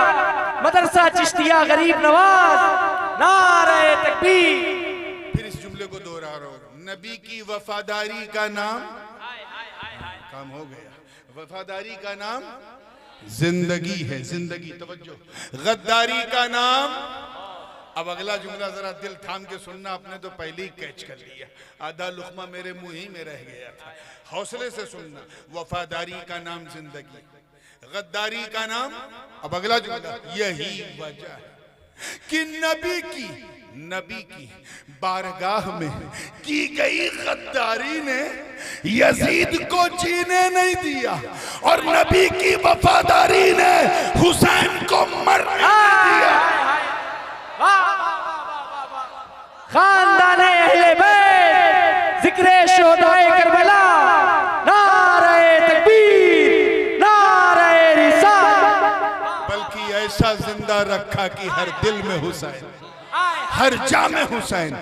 मदरसा चिश्तिया गरीब नवाज, नारे तकबीर।
फिर इस जुमले को दोहरा रहा हूं, नबी की वफादारी का नाम, काम हो गया, वफादारी का नाम जिंदगी है, जिंदगी। तवज्जो, गद्दारी का नाम। अब अगला जुमला जरा दिल थाम के सुनना, आपने तो पहले ही कैच कर लिया, आधा लुकमा मेरे मुंह ही में रह गया था। हौसले से सुनना, वफादारी का नाम जिंदगी, गद्दारी का नाम। अब अगला जुमला, यही वजह है कि नबी की बारगाह में की गई गद्दारी ने यजीद को जीने नहीं दिया और नबी की वफादारी ने हुसैन को मरने नहीं दिया।
खानदाने अहले बैत, जिक्रे शोहदाए करबला, नारे तकबीर, नारे रिसालत।
बल्कि ऐसा जिंदा रखा कि हर दिल में हुसैन, हर जा में हुसैन,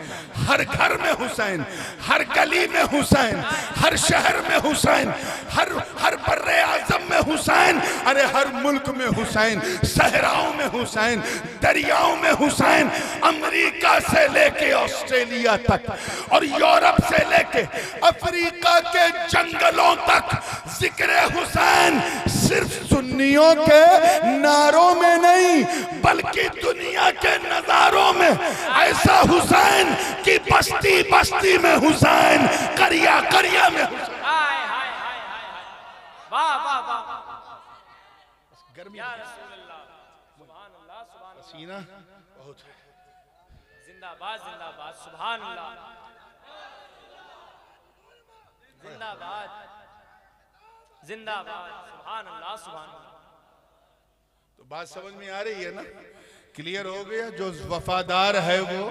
हर घर में हुसैन, हर गली में हुसैन, हर शहर में हुसैन, हर बर्रे आजम में हुसैन, अरे हर मुल्क में हुसैन, सहराओं में हुसैन, दरियाओं में हुसैन, अमेरिका से लेके ऑस्ट्रेलिया तक और यूरोप से लेके अफ्रीका के जंगलों तक जिक्र हुसैन सिर्फ सुन्नियों के नारों में नहीं बल्कि दुनिया के नजारों में। ऐसा हुसैन कि बस्ती बस्ती में हुसैन, करिया करिया में हुसैन।
हाय हाय हाय हाय, वाह वाह वाह,
गर्मी,
या रसूल अल्लाह, सुभान अल्लाह, सुभान अल्लाह,
पसीना बहुत है।
जिंदाबाद जिंदाबाद, सुभान अल्लाह, जिंदाबाद जिंदाबाद, सुभान अल्लाह, सुभान अल्लाह।
तो बात समझ में आ रही है ना? क्लियर हो गया? जो वफादार है वो,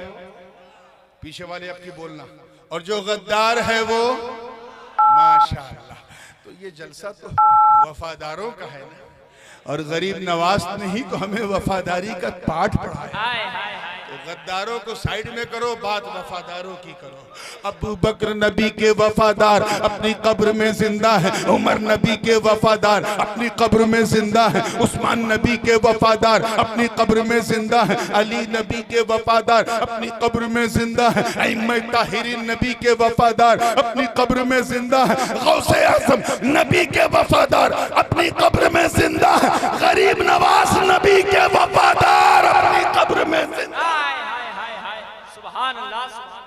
पीछे वाले आपकी बोलना, और जो गद्दार है वो, माशाअल्लाह। तो ये जलसा तो वफादारों का है ना, और गरीब नवाज ने ही तो हमें वफादारी का पाठ पढ़ाया।
हाय हाय हाय,
तो गद्दारों को साइड में करो, बात वफादारों की करो। अबू बकर नबी के वफादार अपनी कब्र में जिंदा है, उमर नबी के वफादार अपनी कब्र में जिंदा है, उस्मान नबी के वफादार अपनी कब्र में जिंदा है, अली नबी के वफादार अपनी कब्र में जिंदा है, अइम्मा ताहिरीन नबी के वफादार अपनी कब्र में जिंदा है, गौसे आज़म नबी के वफादार अपनी कब्र में जिंदा है, गरीब नवाज नबी के वफादार अपनी कब्र में जिंदा।
हाय हाय हाय हाय, सुभान अल्लाह, सुभान अल्लाह।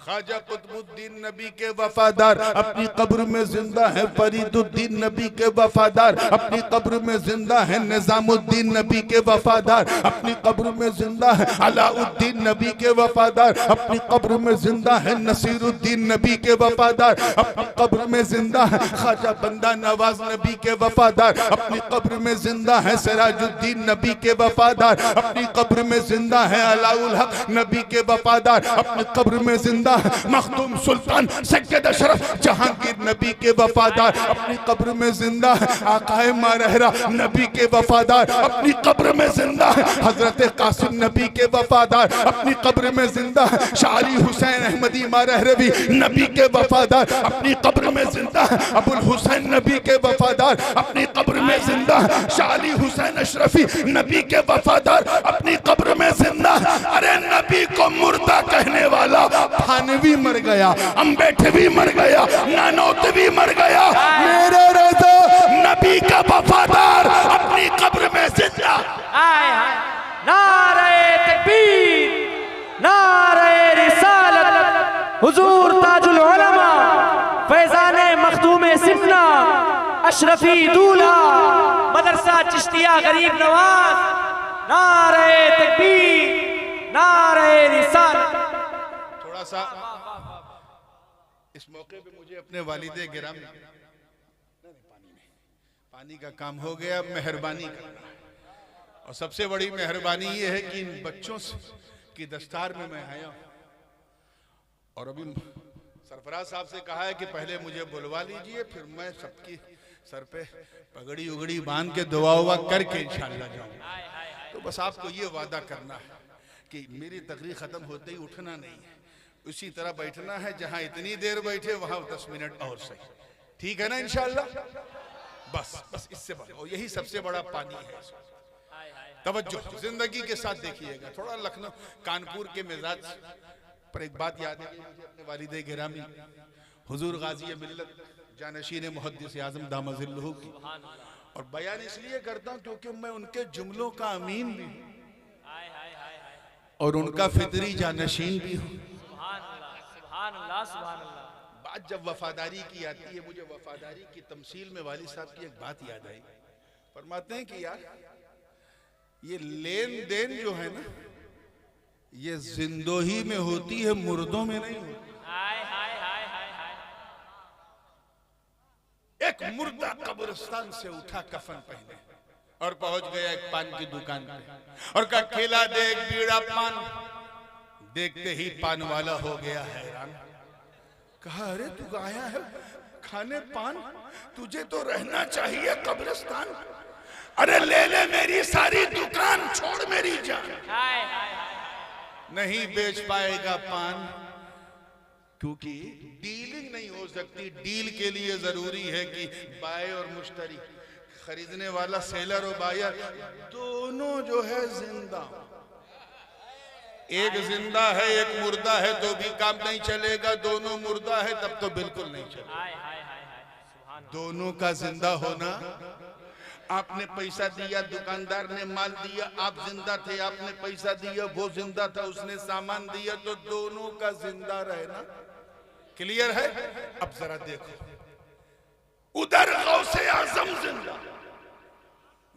ख्वाजा कुतुबुद्दीन नबी के वफादार अपनी कब्र में जिंदा है। फरीदुद्दीन नबी के वफादार अपनी कब्र में जिंदा है। निजामुद्दीन नबी के वफादार अपनी कब्र में जिंदा है। अलाउद्दीन नबी के वफादार अपनी कब्र में जिंदा है। नसीरुद्दीन नबी के वफादार अपनी कब्र में जिंदा है। ख्वाजा बंदा नवाज नबी के वफादार अपनी कब्र में जिंदा है। सिराजुद्दीन नबी के वफादार अपनी कब्र में जिंदा है। अलाउल हक नबी के वफादार अपनी कब्र में जिंदा है। मखदूम सुल्तान सैयद अशरफ जहांगीर नबी के वफादार अपनी कब्र में जिंदा है। आकाए मारहरा नबी के वफादार अपनी कब्र में जिंदा है। हजरत कासिम नबी के वफादार अपनी कब्र में जिंदा है। शारी हुसैन अहमदी मारहरवी नबी के वफादार अपनी कब्र में जिंदा है। अबुल हुसैन नबी के वफादार अपनी कब्र में जिंदा है। शाली हुसैन अशरफी नबी के वफादार अपनी कब्र में जिंदा है। अरे नबी को मुर्दा कहने वाला भी मर गया, अम्बेठ भी मर गया, नानोत भी मर गया। मेरे रज़ा नबी का वफादार अपनी कब्र में जिंदा।
हाय हाय, नारे तकबीर, नारे रिसालत, हुजूर ताजुल उलमा, फैजाने मखदूमे सिन्ना, अशरफी दूल्हा, मदरसा चिश्तिया गरीब नवाज। नारे तकबीर, नारे रिसालत।
थोड़ा सा इस मौके पे मुझे अपने वालिदे गिराम पानी का काम हो गया, मेहरबानी करना है। और सबसे बड़ी मेहरबानी ये है कि इन बच्चों की दस्तार में मैं आया और अभी सरफराज साहब से कहा है कि पहले मुझे बुलवा लीजिए, फिर मैं सबकी सर पे पगड़ी उगड़ी बांध के दुआ हुआ करके इंशाअल्लाह जाऊंगा। तो बस आपको ये वादा करना है कि मेरी तकरीर खत्म होते ही उठना नहीं है, उसी तरह बैठना है। जहां इतनी देर बैठे वहां 10 मिनट और सही, ठीक है ना इंशाअल्लाह। बस इससे बड़ा, और यही सबसे बड़ा पानी है। तवज्जो जिंदगी के साथ देखिएगा। थोड़ा लखनऊ कानपुर के मिजाज पर एक बात याद है अपने वालिदे गिरामी हुजूर गाजी मिल्लत जानशीन मुहद्दिस आज़म दामजिल्लहु की, और बयान इसलिए करता हूँ क्योंकि मैं उनके जुमलों का अमीन भी हूँ और उनका फितरी जानशीन भी हूँ। बात जब वफादारी की आती है, मुझे वफादारी की तमसील में वाली साहब की एक बात याद आई। फरमाते हैं कि यार ये लेन देन जो है ना, ये जिंदोही में होती है, मुर्दों में नहीं होती। एक मुर्दा कब्रिस्तान से उठा कफन पहने और पहुंच गया एक पान की दुकान पे और कहा केला दे एक बीड़ा पान। देखते ही पान वाला हो गया हैरान। कहा अरे तू आया है खाने पान, तुझे तो रहना चाहिए कब्रिस्तान। अरे ले ले मेरी सारी दुकान, छोड़ मेरी जान। नहीं बेच पाएगा पान क्योंकि डीलिंग नहीं हो सकती। डील के लिए जरूरी है कि बाय और मुश्तरी, खरीदने वाला सेलर और बायर दोनों जो है जिंदा। एक जिंदा है एक मुर्दा है तो भी काम नहीं चलेगा, दोनों मुर्दा है तब तो बिल्कुल नहीं चलेगा। दोनों का जिंदा होना, आपने पैसा दिया, दुकानदार ने माल दिया, आप जिंदा थे, आपने पैसा दिया, वो जिंदा था, उसने सामान दिया, तो दोनों का जिंदा रहना क्लियर है। अब जरा देखो, उधर गौसे आजम जिंदा,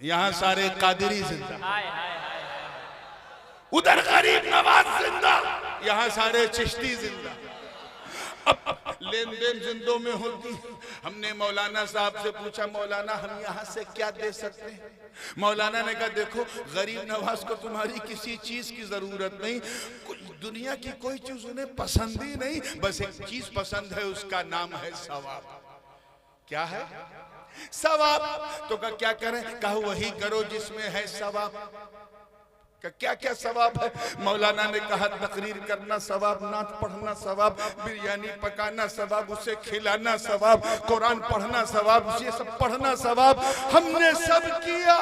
यहां सारे कादिरी जिंदा, उधर गरीब नवाज जिंदा, यहां सारे चिश्ती जिंदा। अब लेन देन जिंदों में होती। हमने मौलाना साहब से पूछा, मौलाना हम यहाँ से क्या दे सकते हैं? मौलाना ने कहा देखो गरीब नवाज को तुम्हारी किसी चीज की जरूरत नहीं, दुनिया की कोई चीज उन्हें पसंद ही नहीं, बस एक चीज पसंद है, उसका नाम है सवाब। क्या है? सवाब। तो क्या करें? कहा वही करो जिसमें है सवाब। क्या क्या सवाब है? मौलाना ने कहा तकरीर करना सवाब, नात पढ़ना सवाब, बिरयानी पकाना सवाब, उसे खिलाना सवाब, कुरान पढ़ना सवाब, ये सब पढ़ना सवाब। हमने सब किया,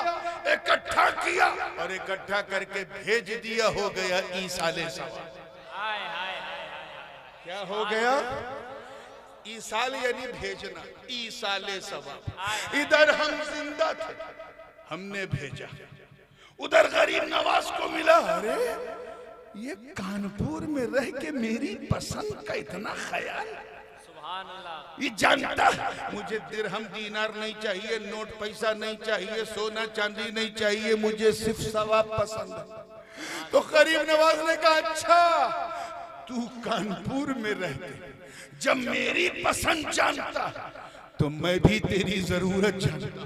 इकट्ठा किया और इकट्ठा करके भेज दिया, हो गया ईसाले सवाब। क्या हो गया? ईसाल यानी भेजना, ईसाले सवाब। इधर हम जिंदा थे, हमने भेजा। उधर गरीब नवाज को मिला, अरे ये कानपुर में रह के मेरी पसंद का इतना ख्याल,
सुभान अल्लाह।
ये जानता है मुझे दिरहम दीनार नहीं चाहिए, नोट पैसा नहीं चाहिए, सोना चांदी नहीं चाहिए, मुझे सिर्फ सवाब पसंद है। तो गरीब नवाज ने कहा, अच्छा तू कानपुर में रहते जब मेरी पसंद जानता तो मैं भी तेरी जरूरत जानता,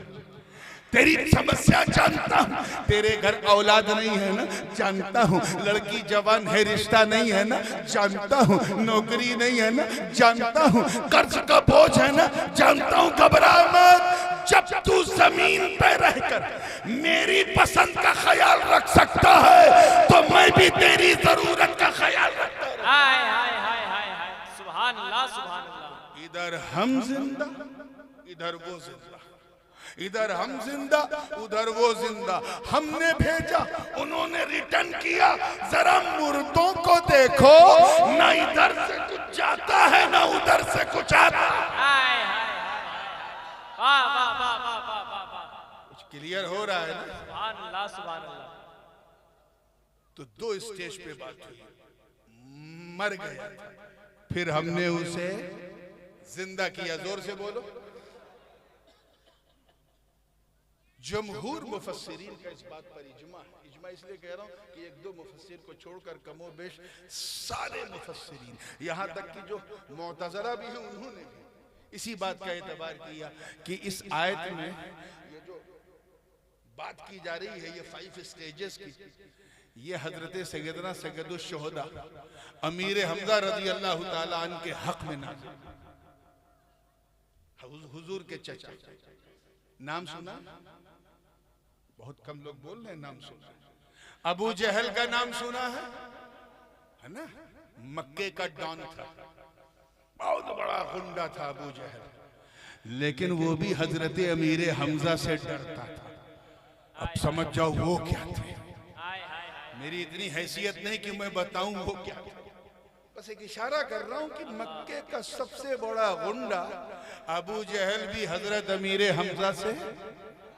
तेरी समस्या जानता हूँ, तेरे घर औलाद नहीं है ना जानता हूँ, लड़की जवान है रिश्ता नहीं है ना जानता हूँ, नौकरी नहीं है ना जानता हूँ, कर्ज का बोझ है ना जानता हूँ। घबरा मत, जब तू जमीन पे रहकर मेरी पसंद का ख्याल रख सकता है तो मैं भी तेरी जरूरत का ख्याल रखता हूँ।
हाय हाय हाय हाय हाय, सुभान अल्लाह सुभान अल्लाह।
इधर हम जिंदा इधर वो जिंदा, इधर हम जिंदा उधर वो जिंदा। हमने भेजा उन्होंने रिटर्न किया, जरा मुर्दों को देखो, ना इधर से कुछ जाता है ना उधर से कुछ आता।
हाय हाय वाह वाह वाह वाह वाह वाह वाह।
कुछ क्लियर हो रहा है ना?
सुभान अल्लाह सुभान अल्लाह।
तो दो स्टेज पे बात हुई, मर गया था, फिर हमने उसे जिंदा किया। जोर से बोलो। जमहूर मुफस्सिरीन का इस बात पर इजमा है। इजमा इसलिए कह रहा हूं कि एक दो मुफस्सिर को छोड़कर कमोबेश सारे मुफस्सिरीन, यहां तक कि जो मुअतज़िला भी हैं उन्होंने भी इसी बात का एतबार किया कि इस आयत में ये जो बात की जा रही है, ये 5 स्टेजेस की, ये हजरत सैयदना सैयदुश शुहदा अमीर हमजा रज़ी अल्लाह ताला अन्हु के हक में नाज़िल। हुजूर के चचा, नाम सुना? बहुत कम लोग बोल रहे हैं नाम सुना। अबू जहल का नाम सुना है ना? मक्के का डॉन था, बहुत बड़ा गुंडा था अबू जहल, लेकिन वो भी हजरत अमीर हमजा से डरता था। अब समझ जाओ वो क्या थे। मेरी इतनी हैसियत नहीं कि मैं बताऊं वो क्या थे, बस एक इशारा कर रहा हूं कि मक्के का सबसे बड़ा गुंडा अबू जहल भी हजरत अमीर हमजा से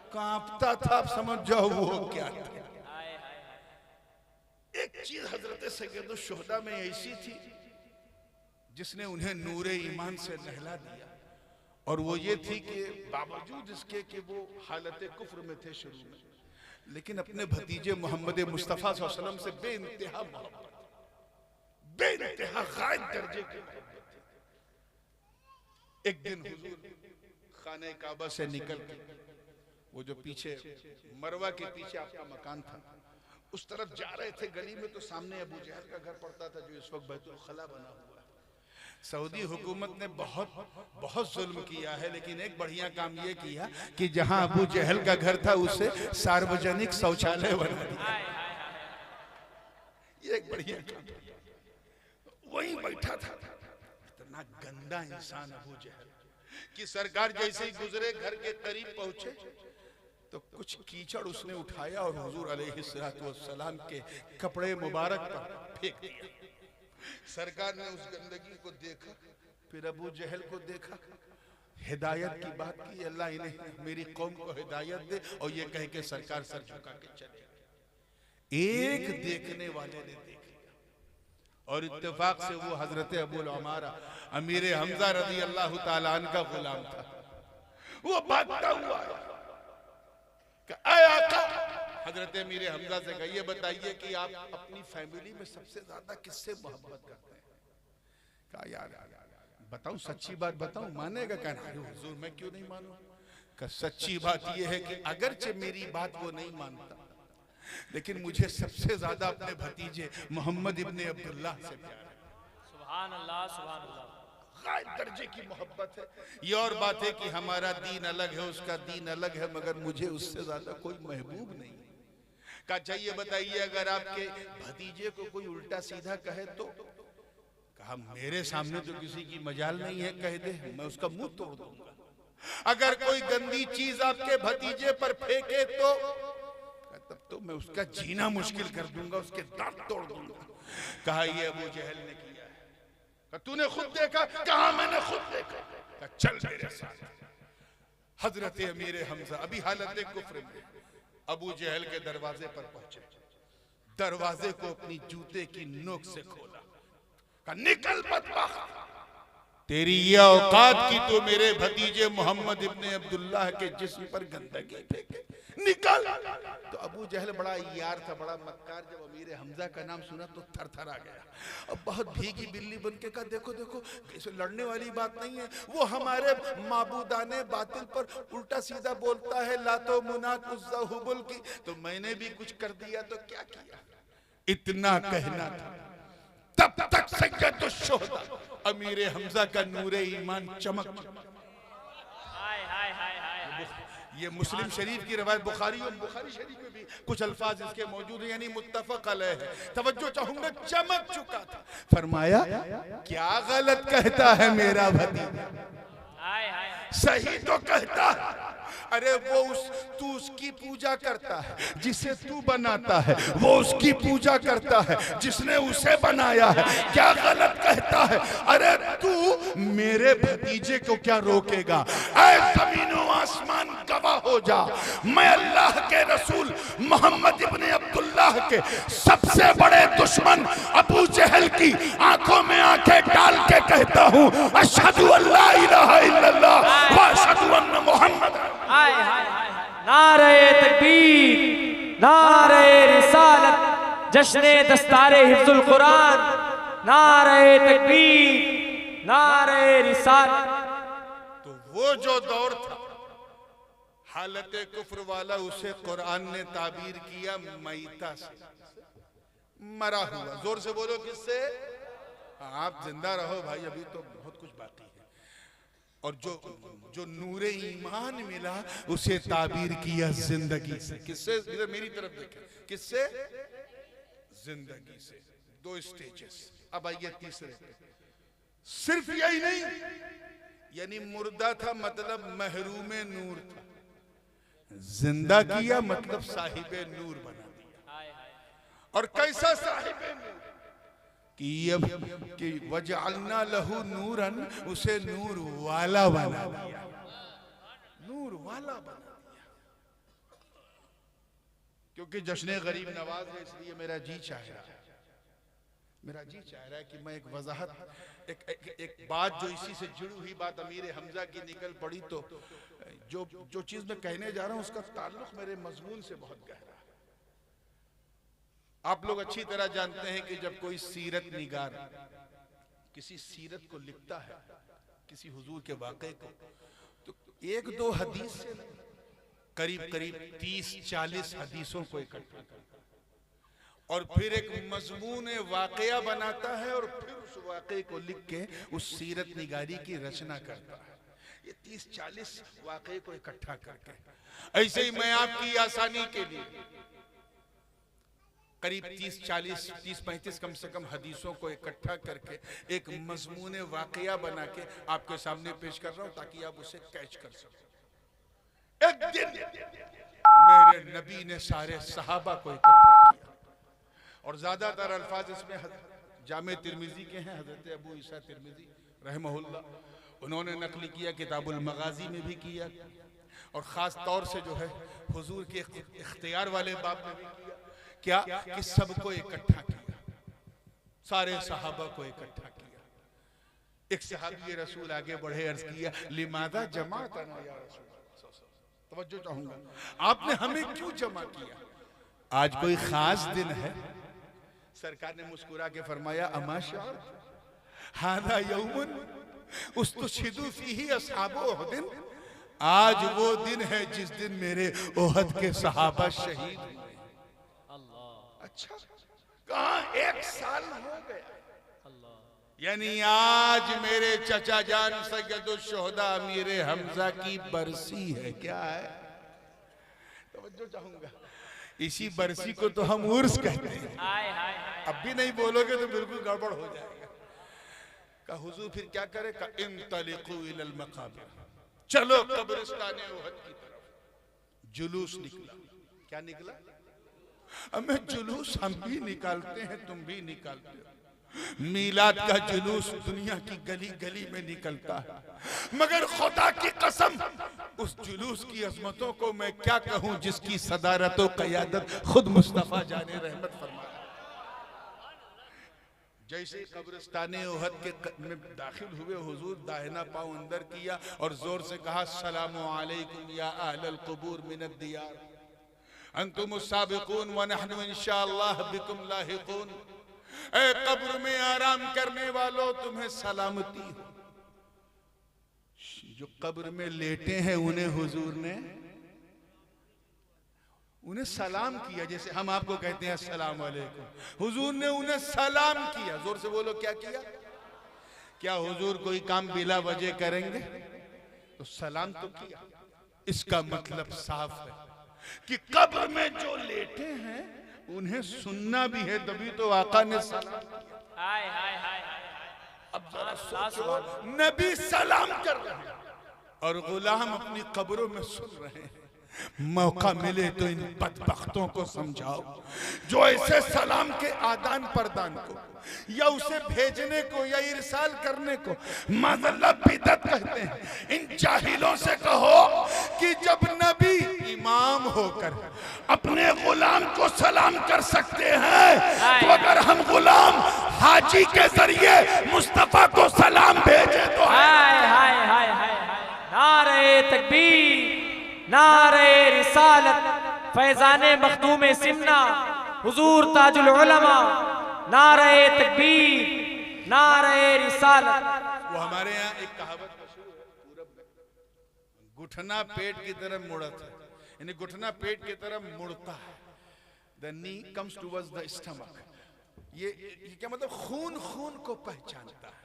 कांपता था। अब समझ जाओ वो क्या था। एक चीज हजरत सैयदुश शुहदा में ऐसी थी जिसने उन्हें नूरे ईमान से नहला दिया, और वो ये थी कि बावजूद इसके कि वो हालत कुफ्र में थे शुरू में, लेकिन अपने भतीजे मोहम्मद मुस्तफ़ा सल्लल्लाहु अलैहि वसल्लम से बेइंतहा मोहब्बत, बेइंतहा गायब दर्जे की मोहब्बत थी। एक दिन हुजूर खाने काबा से निकल के, वो जो पीछे मरवा के पीछे आपका मकान था, उस तरफ जा रहे थे गली में, तो सामने अबू जहल का घर पड़ता था, जो इस वक्त बैतुल खला बना हुआ है। सऊदी हुकूमत ने बहुत जुल्म किया है, लेकिन एक बढ़िया काम ये किया कि जहां अबू जहल का घर था उसे सार्वजनिक शौचालय बना दिया। ये एक बढ़िया काम। वहीं बैठा था, इतना गंदा इंसान अबू जहल कि सरकार जैसे ही गुजरे घर के करीब पहुंचे तो कुछ कीचड़ उसने उठाया और हुजूर अलैहिस्सलातु वस्सलाम के कपड़े मुबारक पर फेंक दिया। सरकार ने उस गंदगी को देखा, फिर अबू जहल को देखा, हिदायत की बात की, अल्लाह इन्हें मेरी कौम को हिदायत दे, और ये कह के सरकार सर झुका के चले गए। एक देखने वाले ने देख लिया, और इत्तेफाक से वो हजरत अबुल उमारा अमीर हमजा रज़ी अल्लाह ताला अन्हु का गुलाम था। वो भागता हुआ आया, हजरत अमीर हमजा से कहिए, बताइए कि आप अपनी फैमिली में सबसे ज्यादा किससे मोहब्बत करते हैं? कहा यार बताऊं, सच्ची बात बताऊं, मानेगा? कहना हुजूर मैं क्यों नहीं मानूं? का सच्ची बात यह है कि अगरचे मेरी बात वो नहीं मानता, लेकिन मुझे सबसे ज्यादा अपने भतीजे मोहम्मद इब्ने अब्दुल्लाह से प्यार है।
सुभान अल्लाह सुभान अल्लाह।
गायब दर्जे की मोहब्बत है। ये और बात है कि हमारा दीन अलग है, उसका दीन अलग है, मगर मुझे उससे ज्यादा कोई महबूब नहीं। कहा चाहिए बताइए, अगर आपके भतीजे को कोई उल्टा सीधा कहे तो? कहा मेरे सामने तो किसी की मजाल नहीं है, कह दे मैं उसका मुंह तोड़ दूंगा। अगर कोई गंदी चीज आपके भतीजे पर फेंके तो? तब तो मैं उसका जीना मुश्किल कर दूंगा, उसके दांत तोड़ दूंगा। कहा ये अबू जहल ने किया है। तूने खुद देखा? कहा मैंने खुद देखा। चल मेरे साथ। हजरत अमीर हमजा अभी हालत कुफ्र में, अबू जहल के दरवाजे पर पहुंचे, दरवाजे को अपनी जूते की नोक से खोला, कहा निकल बदबख्त, तेरी ये औकात की तो मेरे भतीजे मोहम्मद इब्ने अब्दुल्लाह के जिस्म पर गंदगी फेंके, निकल। तो अबू जहल बड़ा यार था, बड़ा मक्कार, जब अमीर हमजा का नाम सुना तो थर थर आ गया। अब बहुत भीगी बिल्ली बन के कहा देखो देखो, इसे लड़ने वाली बात नहीं है, वो हमारे माबूदाने बातिल पर उल्टा सीधा बोलता है, लातो मुनात उज़्ज़ा हुबुल की, तो मैंने भी कुछ कर दिया तो क्या किया, इतना कहना था। तब तक सैयदुश शुहदा अमीर हमजा का नूरे ईमान चमक। ये मुस्लिम शरीफ की रवायत, बुखारी और बुखारी शरीफ में भी कुछ अल्फाज इसके मौजूद हैं, यानी मुत्तफक अलैह है। तवज्जो चाहूंगा, चमक चुका था। फरमाया क्या गलत कहता है मेरा भतीजा, सही तो कहता है। अरे वो तू उसकी पूजा करता है जिसे तू बनाता है, वो उसकी पूजा करता है जिसने उसे बनाया है, क्या गलत कहता है। अरे तू मेरे भतीजे को क्या रोकेगा, ऐ ज़मीन व आसमान गवाह हो जा, मैं अल्लाह के रसूल मोहम्मद इब्ने अब्दुल्लाह के सबसे बड़े दुश्मन अबू जहल की आंखों में आंखें डाल के कहता हूँ, अशहदु अल्ला इलाहा इल्लल्लाह व अशहदु अन्ना मुहम्मद।
नारे तकबीर, नारे रिसालत, जश्ने दस्तारे हिफ्जुल कुरान, नारे तकबीर, नारे रिसालत।
तो वो जो दौर था हालत कुफ्र वाला, उसे कुरान ने ताबीर किया मैता से, मरा हुआ। जोर से बोलो किससे, आप जिंदा रहो भाई, अभी तो बहुत कुछ बाकी है। और जो नूरे ईमान मिला उसे ताबीर किया जिंदगी से। किससे, इधर मेरी तरफ देखें, किससे, जिंदगी से। दो स्टेजेस। अब आइए तीसरे। सिर्फ यही नहीं, यानी मुर्दा था मतलब महरूम नूर था, जिंदा किया मतलब साहिबे नूर बना दिया। और कैसा साहिबे नूर कि वजअलना लहू नूरन, उसे नूर वाला बना दिया, नूर वाला बना दिया। क्योंकि जश्न गरीब नवाज है, इसलिए मेरा जी चाह रहा है, मेरा जी चाह रहा है कि मैं एक वजाहत, एक बात जो इसी से जुड़ी हुई बात अमीर हमजा की निकल पड़ी, तो जो चीज मैं कहने जा रहा हूं उसका ताल्लुक मेरे मजमून से बहुत गहरा है। आप लोग अच्छी तरह जानते हैं कि जब कोई सीरत निगार किसी सीरत को लिखता है, किसी हुजूर के वाक़े को, तो एक दो हदीस से करीब करीब 30-40 हदीसों को इकट्ठा करता है और फिर एक मजमून वाक़या बनाता है और फिर उस वाक़े को लिख के उस सीरत निगारी की रचना करता है। ये 30-40 वाक़े को इकट्ठा करके, ऐसे ही मैं आपकी आसानी के लिए करीब 30-35 कम से कम हदीसों को इकट्ठा करके एक मजमून वाक़या बना के आपके सामने पेश कर रहा हूं, ताकि आप उसे कैच कर सको। एक दिन मेरे नबी ने सारे सहाबा को इकट्ठा किया और ज्यादातर अल्फाज इसमें जामे तिरमिजी के हैं, हजरत अबू ईसा तिरमिजी रहमहुल्लाह, उन्होंने नकल किया, किताबुल मगाजी में भी किया, और खास तौर से जो है हुजूर के इख्तियार वाले बाब में भी किया। क्या कि सबको इकट्ठा किया, सारे सहाबा को इकट्ठा किया। एक सहाबी रसूल आगे बढ़े, अर्ज किया, लिमादा जमाअतना या रसूल, तवज्जो चाहूंगा, आपने हमें क्यों जमा किया, आज कोई खास दिन है? सरकार ने मुस्कुरा के फरमाया, अमा शार हादा यौमुन उस्तशहिदु फीही अस्हाबु उहद, आज वो दिन है जिस दिन मेरे ओहद के सहाबा शहीद हुए। अच्छा, कहाँ 1 साल हो गया, यानी आज मेरे चचा जान सैयदुश शुहदा अमीर हमजा की बरसी है। क्या है, तवज्जो चाहूंगा, इसी बरसी को तो हम उर्स कहते हैं। अब भी नहीं बोलोगे तो बिल्कुल गड़बड़ हो जाएगा। का हुजूर फिर क्या करे, का इंतलिकू इलल मकाबिर, चलो कब्रिस्तान उहद की तरफ। जुलूस निकला, क्या निकला, हमें जुलूस हम भी निकालते हैं, तुम भी निकालते हो। मीलाद का जुलूस दुनिया की गली गली में निकलता है। मगर खुदा की कसम उस जुलूस की अजमतों को मैं क्या कहूं जिसकी सदारत व क़यादत खुद मुस्तफ़ा जाने रहमत फरमाया। जैसे कब्रिस्ताने उहद के में दाखिल हुए हुजूर दाहिना पांव अंदर किया और जोर से कहा सलामु अलैकुम या अहलल कुबूर मिनद दियार अंतुमुस साबिकून व नहनु इंशाअल्लाह बिकुम लाहिकून। ए कब्र में आराम करने वालों तुम्हें सलामती हो। जो कब्र में लेटे हैं उन्हें हुजूर ने उन्हें सलाम किया, जैसे हम आपको कहते हैं अस्सलाम वालेकुम, हुजूर ने उन्हें सलाम किया। जोर से बोलो क्या किया? क्या हुजूर कोई काम बिला वजह करेंगे? तो सलाम तो किया। इसका मतलब साफ है कि कब्र में जो लेटे हैं उन्हें सुनना भी है, तभी तो आका ने सलाम किया।
हाय हाय हाय
अब जरा सोचो, नबी सलाम कर रहे हैं और गुलाम अपनी कब्रों में सुन रहे हैं। मौका मिले तो इन बदबख्तों को समझाओ जो ऐसे सलाम के आदान प्रदान को या उसे भेजने को या इरसाल करने को माज़अल्लाह बिदअत कहते हैं। इन जाहिलों से कहो कि जब नबी इमाम होकर अपने गुलाम को सलाम कर सकते हैं तो अगर हम गुलाम हाजी के जरिए मुस्तफा को सलाम भेजे तो
हाय हाय हाय हाय नारे तकबीर, नारे रिसालत, फैजाने मखदूम सिमना, हुजूर ताजुल उलमा, नारे तकबीर, नारे रिसालत।
वो हमारे यहाँ एक कहावत मशहूर है, पूरब में घुटना पेट की तरफ मुड़ा था, यानी घुटना पेट की तरफ मुड़ता है। The knee comes towards the stomach। ये क्या मतलब? खून खून को पहचानता है।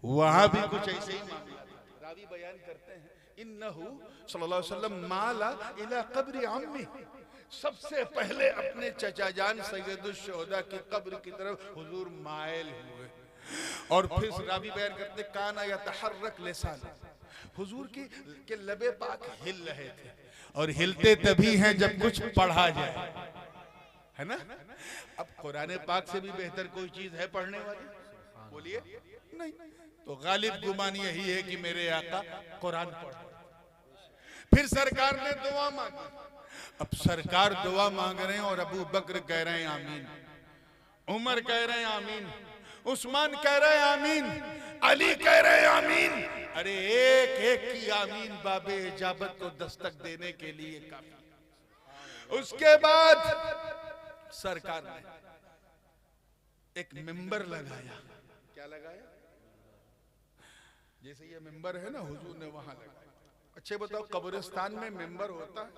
वहां भी कुछ ऐसे ही मामला रावी बयान करते हैं, इन्नहु सल्लल्लाहु अलैहि वसल्लम माला इला कब्र अम्मी, सबसे पहले अपने चचा जान सैयदुश शुहदा की कब्र की तरफ हुजूर माइल हुए। और फिर रावी बयान करते काना यतहर्रक लिसान, हुजूर के लबे पाक हिल रहे थे और हिलते तभी हैं जब कुछ पढ़ा जाए, है ना? अब कुरान पाक से भी बेहतर कोई चीज है पढ़ने वाली? बोलिए नहीं। तो गालिब गुमान यही है कि मेरे आका कुरान पढ़। फिर सरकार ने दुआ मांगी। अब सरकार दुआ मांग रहे हैं और अबू बकर कह रहे हैं आमीन, उमर कह रहे हैं आमीन, उस्मान कह रहे हैं आमीन, अली कह रहे हैं आमीन। अरे एक एक की आमीन बाबे इजाबत को दस्तक देने के लिए काफी। उसके बाद सरकार ने एक मिंबर लगाया। क्या लगाया? जैसे ये मिंबर है ना, हुजूर ने वहां लगाया। अच्छे बताओ, कब्रिस्तान में मिंबर होता है?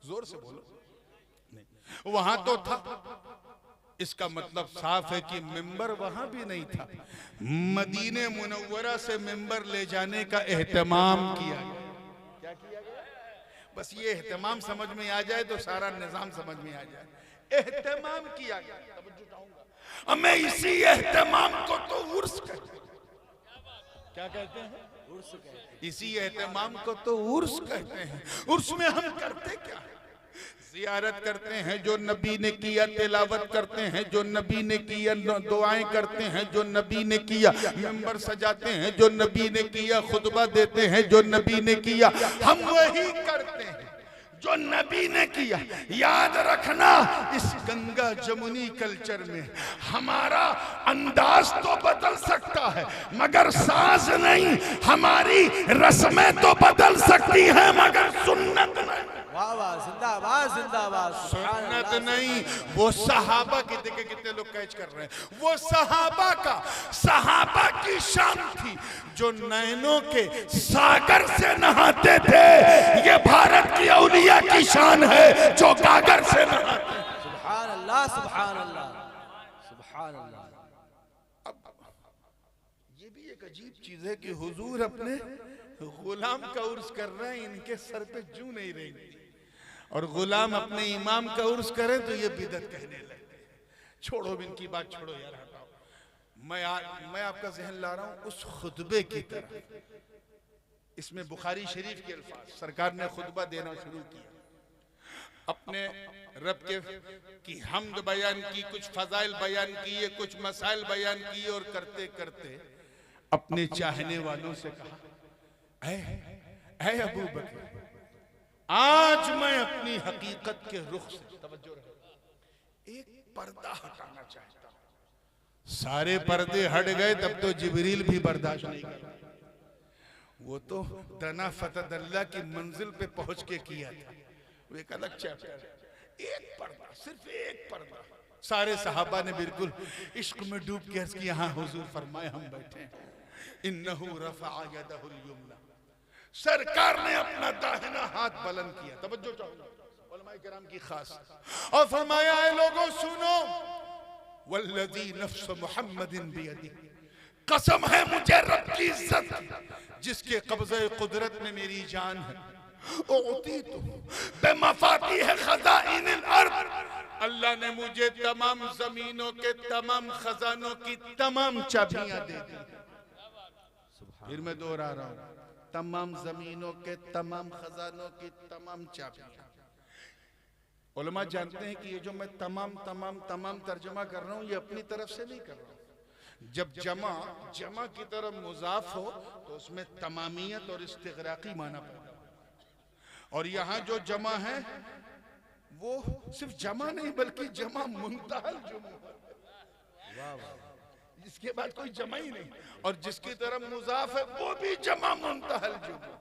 जोर से बोलो। नहीं, वहां तो था। इसका मतलब साफ है कि मिंबर वहां भी नहीं था। मदीने मुनव्वरा से मिंबर ले जाने का एहतमाम किया गया। क्या किया गया? बस ये एहतमाम समझ में आ जाए तो सारा निजाम समझ में आ जाए। एहतमाम किया गया। मैं इसी एहतमाम को तो उर्स कहते हैं। क्या कहते हैं? उर्स कहते हैं। इसी एहतमाम को तो उर्स कहते हैं। उर्स में हम करते क्या है? जियारत करते हैं जो नबी ने किया, तिलावत करते हैं जो नबी ने किया, दुआएं करते हैं जो नबी ने किया, मिंबर सजाते हैं जो नबी ने किया, खुतबा देते हैं जो नबी ने किया। हम वही करते हैं जो नबी ने किया। याद रखना, इस गंगा जमुनी कल्चर में हमारा अंदाज तो बदल सकता है मगर साज नहीं। हमारी रस्में तो बदल सकती हैं मगर सुन्नत नहीं।
वाह वाह, जिंदाबाद जिंदाबाद।
सुन्नत नहीं। वो सहाबा की, देखिए कितने लोग कैच कर रहे हैं, वो सहाबा की शान थी जो नैनों के सागर से नहाते थे। ये भारत की औलिया की शान है जो गागर से नहाते।
सुभान अल्लाह, सुभान अल्लाह, सुभान अल्लाह।
अब ये भी एक अजीब चीज है कि हुजूर अपने गुलाम का उर्स कर रहे हैं, इनके सर पे जूं नहीं रहेंगी। और गुलाम अपने इमाम का उर्स करे तो ये बिदअत कहने लगते हैं। छोड़ो इनकी बात, छोड़ो यार, हटाओ। मैं आपका जहन ला रहा हूं उस खुतबे की तरफ। इसमें बुखारी शरीफ के अल्फाज, सरकार ने खुतबा देना शुरू किया, अपने रब की हमद बयान की, कुछ फजाइल बयान किए, कुछ मसाइल बयान किए और करते करते अपने चाहने वालों से कहा, ऐ अबू बकर, आज मैं अपनी हकीकत के रुख से, तवज्जो रहे, एक पर्दा हटाना चाहता हूं। सारे पर्दे हट गए तब तो जिब्रील भी बर्दाश्त नहीं कर पाए। वो तो दना फतदल्ला की मंजिल पे पहुंच के किया था, वो एक अलग चैप्टर। एक पर्दा, सिर्फ एक पर्दा। सारे सहाबा ने बिल्कुल इश्क में डूब के अर्ज किया, हाँ हुजूर फरमाए हम बैठे हैं। इन्नहु रफ़अ यदहुल युमना, सरकार ने अपना दाहिना हाथ बुलंद किया। तवज्जो चाहूंगा उलमाए किराम की खास, और फरमाया है लोगों सुनो, वल्लज़ी नफ्स मुहम्मदिन बियदी, कसम है मुझे रब की इज्जत जिसके कब्ज़े कुदरत में मेरी जान है। उतीतु बिमफ़ातिह ख़ज़ाइनिल अर्द, अल्लाह ने मुझे तमाम जमीनों के तमाम खजानों की तमाम चाबियां दे दी। फिर मैं दोहरा रहा हूं, तमाम जमीनों के तमाम खजानों की तमाम चाबियां। उलमा जानते हैं कि ये जो मैं तमाम तमाम तमाम तर्जमा कर रहा हूं, ये अपनी तरफ से नहीं कर रहा हूं। जब जमा की तरफ मुजाफ हो तो उसमें तमामियत और इस्तिग़राक़ी माना पड़ता है। और यहाँ जो जमा है वो सिर्फ जमा नहीं बल्कि जमा मुंतहल जुमू, जिसके बाद कोई जमा ही नहीं, और जिसकी तरफ मुजाफ है वो भी जमा मुंतहल जुमू।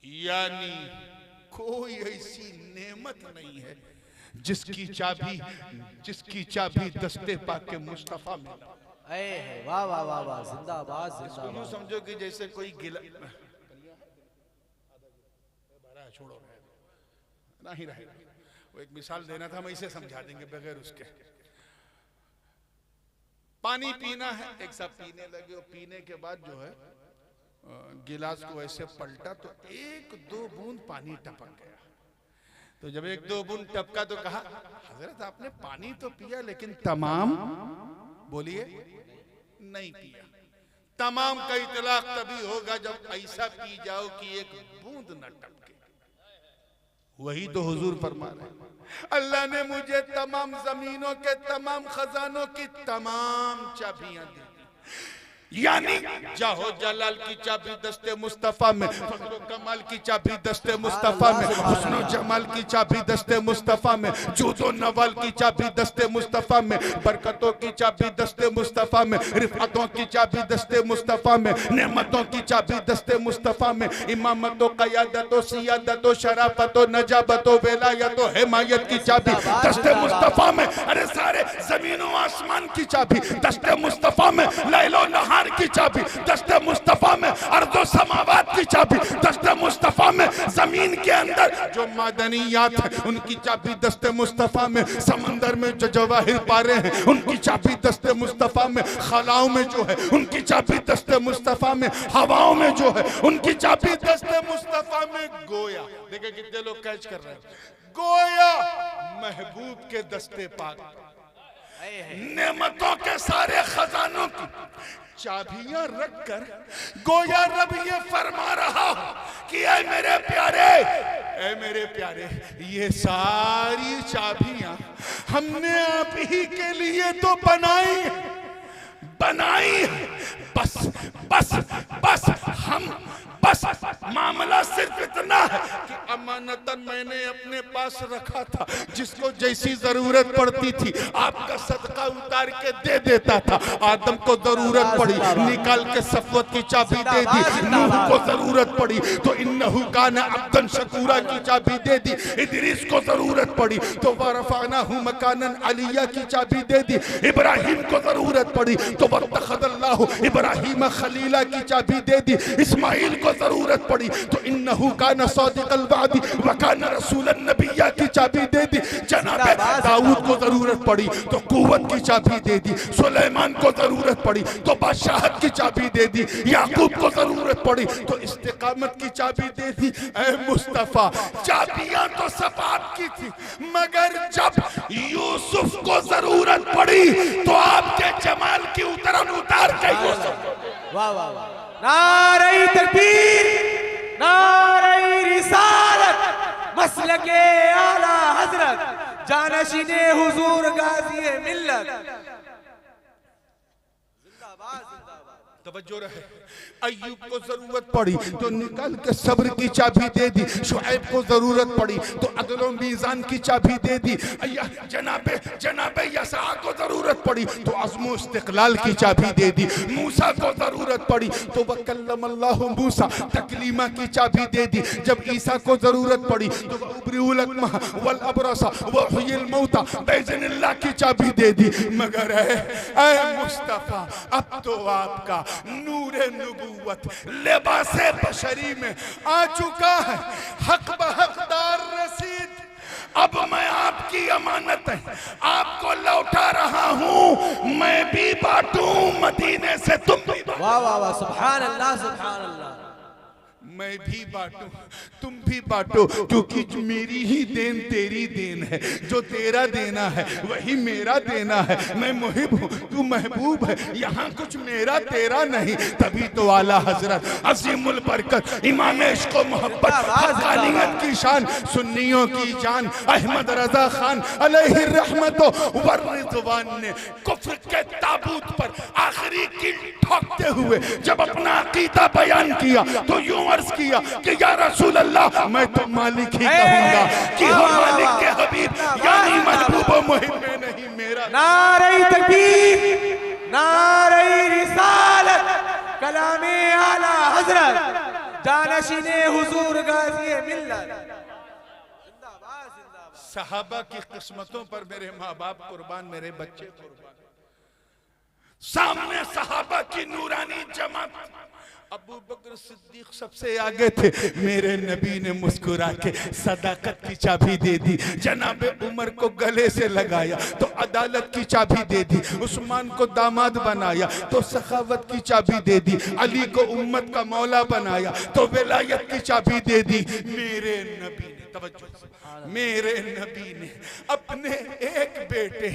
यानी कोई ऐसी नेमत नहीं है जिसकी चाबी दस्ते पाक के मुस्तफा में।
वाह वाह वाह वाह, जिंदाबाद जिंदाबाद।
यूं समझो कि जैसे कोई गिला छोड़ो नहीं रहेगा, वो एक मिसाल देना था, मैं इसे समझा देंगे बगैर उसके। पानी पीना है, एक साथ पीने लगे, और पीने के बाद जो है गिलास को ऐसे पलटा तो एक दो बूंद पानी टपक गया। तो जब एक दो बूंद टपका तो कहा, हजरत आपने पानी तो पिया लेकिन तमाम, बोलिए, नहीं पिया। तमाम का इतलाक तभी होगा जब ऐसा पी जाओ कि एक बूंद न टपके। वही तो हुजूर फरमा रहे हैं, अल्लाह ने मुझे तमाम जमीनों के तमाम खजानों की तमाम चाबियां दी, यानी जाहो जलाल की चाबी दस्ते मुस्तफा में, फजलो कमाल की चाबी दस्ते मुस्तफा में, हुस्नो जमाल की चाबी दस्ते मुस्तफा में, जूदो नवाल की चाबी दस्ते मुस्तफा में, बरकतों की चाबी दस्ते मुस्तफा में, रिफअतों की चाबी दस्ते मुस्तफा में, नेमतों की चाबी दस्ते मुस्तफा में, इमामतों क़यादतों सियादतों शराफतों नजाबतों वेलायतों हिमायत की चाबी दस्ते मुस्तफा में। अरे सारे जमीनों आसमान की चाबी दस्ते मुस्तफा में, लैलो नहार की चाबी दस्ते मुस्तफा में, अर्दो समावात की चाबी दस्ते मुस्तफा में, जमीन के अंदर जो मादनियात है उनकी चाबी दस्ते मुस्तफा में, समंदर में जो जवाहिर पारे हैं उनकी चाबी दस्ते मुस्तफा में, खलाओं में जो है उनकी चाबी दस्ते मुस्तफा में, हवाओं में जो है उनकी चाबी दस्ते मुस्तफा में। गोया देखिए कितने लोग कैच कर रहे हैं, गोया महबूब के दस्ते पाक, नेमतों के सारे खजानों की चाबियां रखकर गोया रब ये फरमा रहा हो कि ऐ मेरे प्यारे, ये सारी चाबियां हमने आप ही के लिए तो बनाई, बस मामला सिर्फ इतना है कि अमानतन मैंने अपने पास रखा था, जिसको जैसी जरूरत पड़ती थी आपका सदका उतार के दे देता था। आदम को जरूरत पड़ी निकाल के सफवत की चाबी दे दी, नूह को जरूरत पड़ी तो इन्नहु काना अब्दन शकूरा की चाबी दे दी, इदरीस को जरूरत पड़ी तो वरफअनाहु मकानन अलिया की चाबी दे दी, इब्राहिम को जरूरत पड़ी तो वत्तखज़ल्लाहु इब्राहीम खलीला की चाबी दे दी, इस्माइल को जरूरत पड़ी तो इन्नहु काना सादिक़ल वादी व काना रसूलन नबिय्या की चाबी दे दी, जनाब दाऊद को जरूरत पड़ी तो कुव्वत की चाबी दे दी, सुलेमान को जरूरत पड़ी तो बादशाहत की चाबी दे दी, याकूब को जरूरत पड़ी तो इस्तिकामत की चाबी दे दी। ऐ मुस्तफा चाबियां तो सब आपकी थी, मगर जब यूसुफ को जरूरत पड़ी तो आपके जमाल की उतार के यूसुफ।
वाह वाह वाह, नारे तकबीर, नारे रिसालत, मसलके आला हजरत, जानशीने हुजूर गाज़ी मिल्लत। जिंदाबाद जिंदाबाद।
तवज्जो रहे। अय्यूब को जरूरत पड़ी तो निकल के सब्र की चाबी दे दी। शुएब को जरूरत पड़ी तो अदल व मीज़ान की चाबी दे दी। जनाबे यसा को जरूरत पड़ी तो अज़्म व इस्तिक़लाल की चाबी दे दी। मूसा को जरूरत पड़ी तो वकल्लमल्लाहु मूसा तकलीमा की चाबी दे दी। जब ईसा को जरूरत पड़ी तो उबरिउल अकमह वल अबरसा व हुयिल मौता बिइज़्निल्लाह की चाबी दे दी। मगर ऐ मुस्तफ़ा, अब तो आपका नूरे नबूवत लिबासे बशरी में आ चुका है। हक बहकदार रसीद, अब मैं आपकी अमानत है आपको लौटा रहा हूँ। मैं भी बांटूं मदीने से तुम भी बांटो।
वाह वाह वाह, सुभान अल्लाह सुभान अल्लाह।
मैं भी बांटूं तुम भी बांटो, क्योंकि मेरी ही देन तेरी देन है। जो तेरा देना है वही मेरा देना है। मैं मुहिब हूँ तू महबूब है, यहाँ कुछ मेरा तेरा नहीं। तभी तो आला हजरत अजीमुल बरकत इमाम इश्क़ व मोहब्बत हक़ानियत की शान सुन्नियों की जान अहमद रजा खान अलैहि रहमतो व रिज़वान ने कुफ्र के ताबूत पर आखिरी कील ठोकते हुए जब अपना अकीदा बयान किया तो यूं अर्ज किया कि या रसूल अल्लाह, मैं तो मालिक ही कहूंगा कि हो मालिक के हबीब यानी महबूब व मुहिब में नहीं मेरा।
नारे तकबीर, नारे रिसालत, कलामे आला हजरत, जानशीने हुजूर गाज़ी मिल्लत। जिंदाबाद जिंदाबाद।
सहाबा की किस्मतों पर मेरे माँ बाप कुर्बान, मेरे बच्चे कुर्बान। सामने सहाबा की नूरानी जमात, अबू बकर सिद्दीक सबसे आगे थे। मेरे नबी ने मुस्कुरा के सदाकत की चाबी दे दी। जनाबे उमर को गले से लगाया तो अदालत की चाबी दे दी। उस्मान को दामाद बनाया तो सखावत की चाबी दे दी। अली को उम्मत का मौला बनाया तो विलायत की चाबी दे दी। मेरे नबी ने, तवज्जो, मेरे नबी ने अपने एक बेटे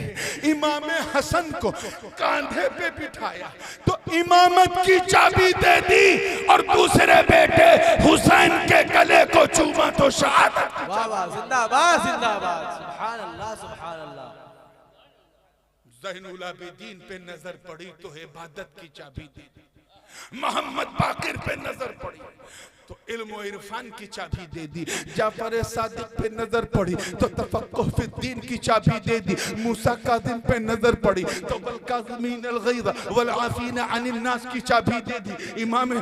इमाम हसन को कांधे पे बिठाया तो इमामत की चाबी दे दी और दूसरे बेटे हुसैन के गले को चूमा तो शहादत।
वाह वाह, जिंदाबाद जिंदाबाद, सुभान अल्लाह सुभान अल्लाह।
ज़ैनुल आबिदीन पे नजर पड़ी तो इबादत की चाबी दे दी। मोहम्मद बाकिर पे नजर पड़ी तो इल्म व इरफान की चाबी दे दी। जाफर सादिक पे नजर पड़ी तो तफक्कुह फी दीन की चाबी दे दी। मूसा काज़िम पे नजर पड़ी तो वल काज़िमीन अल गैज़ वल आफ़ीना अनिन नास की चाबी दे दी। इमाम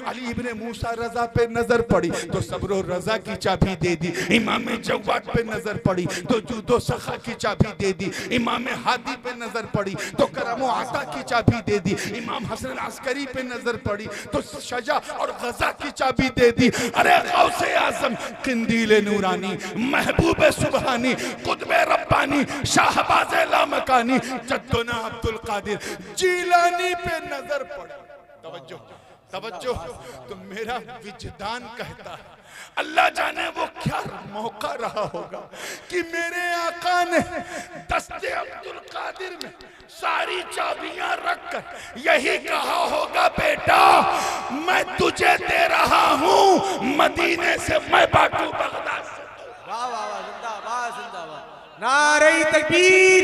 अली इब्ने मूसा रज़ा पे नजर पड़ी तो सब्र व रज़ा की चाबी दे दी। इमाम जव्वाद पे नजर पड़ी तो जूदो सखा की चाबी दे दी। इमाम हादी पे नजर पड़ी तो करम व अता की चाबी दे दी। इमाम हसन अस्करी पे नजर पड़ी तो शजा और गज़ा की चाबी दे दी। अरे गौसे आज़म, किंदीले नूरानी, महबूबे सुबहानी, कुतुबे रब्बानी, शाहबाज़े लामकानी, जद्दुना अब्दुल कादिर जीलानी पे नजर पड़ी। तवज्जो तवज्जो, तो मेरा विजदान कहता है अल्लाह जाने वो क्या मौका रहा होगा कि मेरे आका ने दस्ते अब्दुल कादिर में सारी चाबियां रखकर यही कहा होगा, बेटा मैं तुझे दे रहा हूं मदीने से, मैं बांटू बगदाद से।
वाह वाह वाह, जिंदाबाद जिंदाबाद। नारे तकबीर,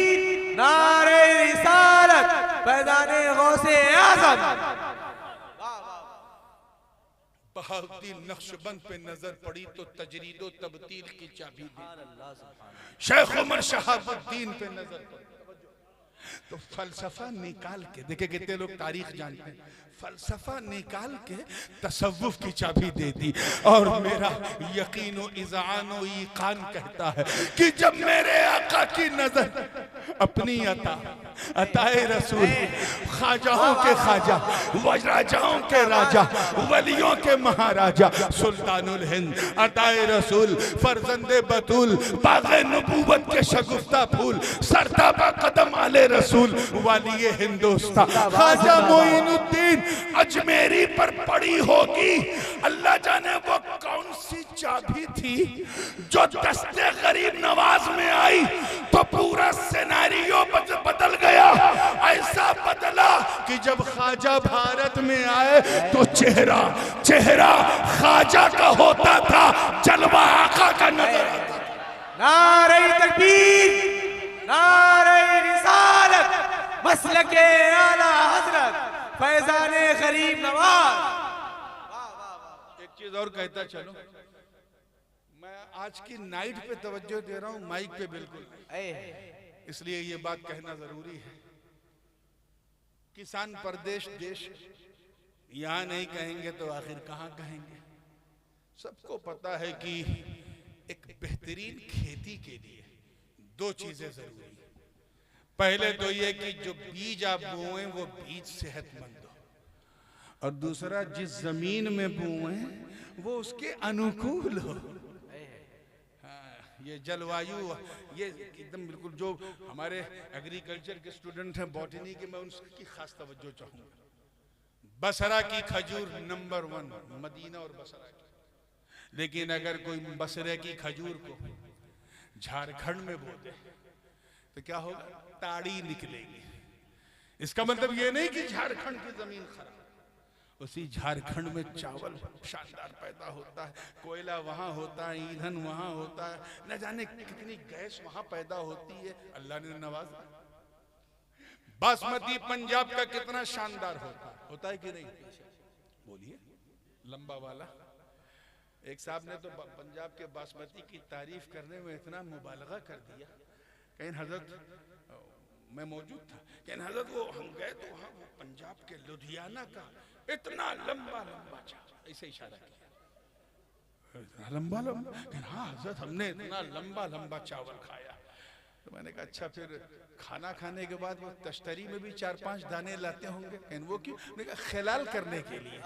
नारे रिसालत, पैदाने गौसे आज़म।
बहाउद्दीन नक्शबंद पे नजर पड़ी तो तजरीदो तब्दील की चाबी दी। शेख उमर शहाबुद्दीन पे नजर पड़ी तो फलसफा निकाल के, देखिए कितने लोग तारीख जानते हैं, फलसफा निकाल के तसव्वुफ की चाबी दे दी। और मेरा यकीन व इज़ान व ईकान कहता है कि जब मेरे आका की नजर अपनी अताए रसूल, ख्वाजाओं के ख्वाजा, राजाओं के राजा, वलियों के महाराजा, सुल्तानुल हिंद, अताए रसूल, फरजंदे बतूल, बाग़े नबूवत के शगुफ्ता फूल, सरताबा कदम आले रसूल, वालिए हिंदुस्तान, ख्वाजा मोइनुद्दीन अजमेरी पर पड़ी होगी। अल्लाह जाने वो कौन सी चाबी थी जो दस्ते गरीब नवाज में आई तो पूरा सिनेरियो बदल गया। ऐसा बदला कि जब ख्वाजा भारत में आए तो चेहरा ख्वाजा का होता था, जलवा आका का नजर आता।
नारे तकबीर, नारे रिसालत, मसलके आला हजरत,
फैजाने गरीब नवाज।
एक चीज और कहता चलो, मैं आज की नाइट पे तवज्जो दे रहा हूं, माइक पे बिल्कुल नहीं। इसलिए ये बात कहना जरूरी है। किसान परदेश देश यहां नहीं कहेंगे तो आखिर कहां कहेंगे। सबको पता है कि एक बेहतरीन खेती के लिए दो चीजें जरूरी है। पहले तो ये कि जो बीज आप बोएं वो बीज सेहतमंद हो, और दूसरा जिस जमीन में बोएं वो उसके अनुकूल हो। हाँ, ये जलवायु, ये एकदम बिल्कुल जो हमारे एग्रीकल्चर के स्टूडेंट हैं, बॉटनी के, मैं उनकी खास तवज्जो चाहूंगा। बसरा की खजूर नंबर 1 मदीना और बसरा की। लेकिन अगर कोई बसरे की खजूर को झारखंड में बो दे तो क्या होगा? ताड़ी निकलेगी। इसका मतलब ये नहीं कि झारखंड की जमीन खराब, उसी झारखंड में चावल शानदार पैदा होता है, कोयला वहां होता है, ईंधन वहां होता है, न जाने कितनी गैस वहां पैदा होती है। अल्लाह ने नवाजा। बासमती पंजाब का कितना शानदार होता है कि नहीं? बोलिए। लंबा वाला एक साहब ने तो पंजाब के बासमती की तारीफ करने में इतना मुबालगा कर दिया। कहीं हजरत, मैं मौजूद था, कहीं हजरत वो हम गए तो वहाँ वो पंजाब के लुधियाना का इतना लंबा लंबा चावल, ऐसे इशारा किया, इतना लंबा लंबा। हाँ हजरत, हमने इतना लंबा लंबा चावल खाया। तो मैंने कहा अच्छा, फिर खाना खाने के बाद वो तश्तरी में भी 4-5 दाने लाते होंगे। कहीं वो क्यों? मैंने कहा खिलाल करने के लिए।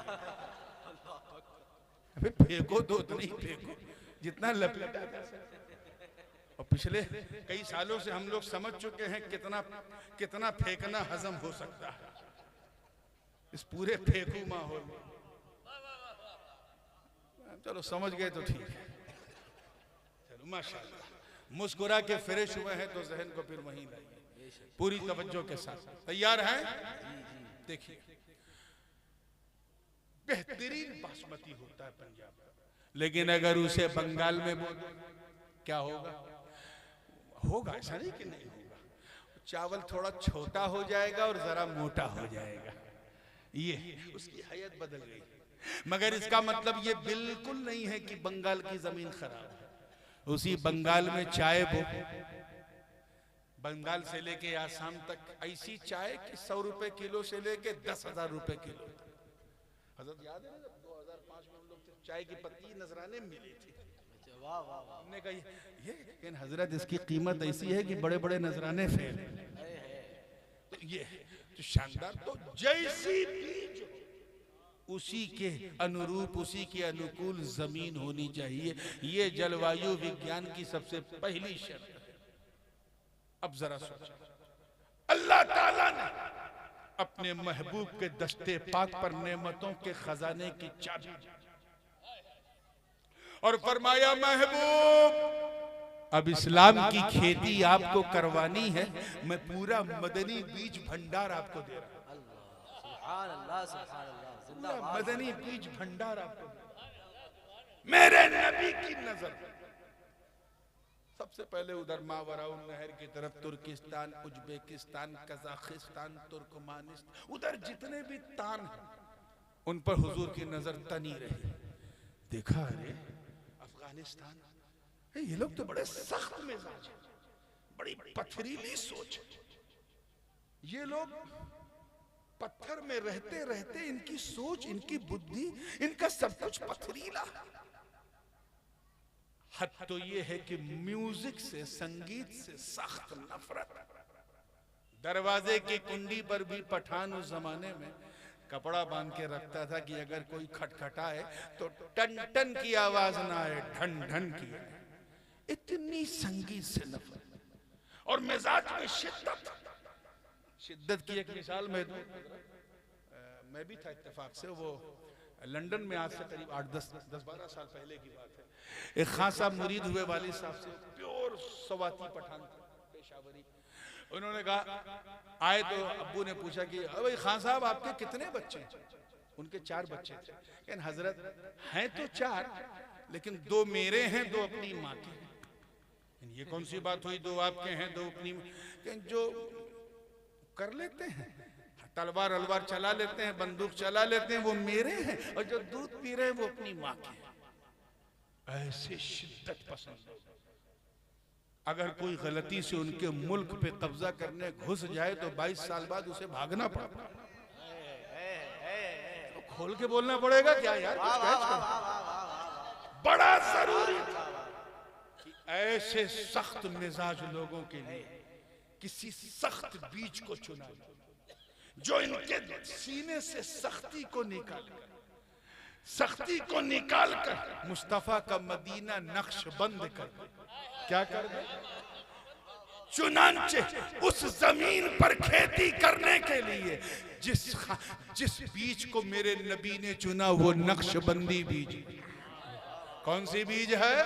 फेंको तो उतना ही फेंको जितना लपेटा जा सके। और पिछले कई सालों से हम लोग समझ चुके हैं कितना कितना फेंकना हजम हो सकता है इस पूरे फेंकू माहौल में। चलो समझ गए तो ठीक है। चलो माशाल्लाह, मुस्कुरा के फ्रेश हुए हैं तो जहन को फिर वहीं लाइए पूरी तवज्जो के साथ। तैयार हैं? देखिए, बेहतरीन बासमती होता है पंजाब का, लेकिन अगर उसे बंगाल में बोल क्या होगा? होगा, ऐसा नहीं कि नहीं होगा। चावल थोड़ा छोटा हो जाएगा और जरा मोटा हो जाएगा, ये उसकी हैयत बदल गई। मगर इसका मतलब ये बिल्कुल नहीं है कि बंगाल की जमीन खराब है। उसी बंगाल में चाय बो, बंगाल से लेके आसाम तक ऐसी चाय कि 100 रुपए किलो से लेके 10,000 रुपए किलो। हजरत याद है ना जब 2005 में हम लोग चाय की पत्ती नजराने मिली थी? वाह वाह वाह। हमने कहा ये लेकिन हजरत इसकी कीमत ऐसी है कि बड़े बड़े नजराने फेल। तो ये तो शानदार, तो जैसी बीज उसी के अनुरूप, उसी के अनुकूल जमीन होनी चाहिए। ये जलवायु विज्ञान की सबसे पहली शर्त है। अब जरा सोचो, अल्लाह ताला ने अपने महबूब के दस्ते पाक पर नेमतों के खजाने की चाबी और फरमाया, महबूब अब इस्लाम की खेती आपको करवानी है, मैं पूरा मदनी बीज भंडार आपको दे रहा हूं। पूरा मदनी बीज भंडार आपको दे रहा हूं। मेरे नबी की नजर सबसे पहले उधर मावराउन नहर की तरफ तुर्किस्तान, उज्बेकिस्तान, कजाकिस्तान, तुर्कमानिस्तान, उधर जितने भी तान हैं उन पर हुजूर की नजर तनी रही। देखा अरे अफगानिस्तान, ये लोग तो बड़े सख्त मिजाज हैं, बड़ी पथरीली सोच। ये लोग पत्थर में रहते रहते इनकी सोच, इनकी बुद्धि, इनका सब कुछ पथरीला। हद तो ये है कि म्यूजिक से, संगीत से सख्त नफरत। दरवाजे की कुंडी पर भी पठान उस जमाने में कपड़ा बांध के रखता था कि अगर कोई खटखटाए तो टन टन की आवाज ना आए, ढन ढन की। इतनी संगीत से नफरत और मिजाज में शिद्दत। शिद्दत की एक मिसाल मैं दूं, मैं भी था इत्तेफाक से, वो लंदन में आज से करीब 8-10-12 साल पहले की बात है। एक खान साहब मुरीद हुए वालिद साहब से, प्योर सवाती पठान पेशावरी। उन्होंने कहा, आए तो अब्बू ने पूछा कि भाई खान साहब आपके कितने बच्चे? उनके 4 बच्चे थे। लेकिन हजरत हैं तो 4, लेकिन 2 मेरे हैं, 2 अपनी माँ के। ये कौन सी बात हुई, 2 आपके हैं 2 अपनी? जो कर लेते हैं, तलवार अलवार चला लेते हैं, बंदूक चला लेते हैं, वो मेरे हैं, और जो दूध पी रहे हैं वो अपनी माँ के हैं। ऐसे शिद्दत पसंद। अगर कोई गलती से उनके मुल्क पे कब्जा करने घुस जाए तो 22 साल बाद उसे भागना पड़ता है। तो खोल के बोलना पड़ेगा क्या यार, कुछ कह। बड़ा जरूरी कि ऐसे सख्त मिजाज लोगों के लिए किसी सख्त बीज को चुना जो इनके सीने से सख्ती को निकाल कर मुस्तफा का मदीना नक्शबंद कर दे। क्या कर दे? चुनांचे उस जमीन पर खेती करने के लिए जिस बीज को मेरे नबी ने चुना वो नक्शबंदी बीज। कौन सी बीज है?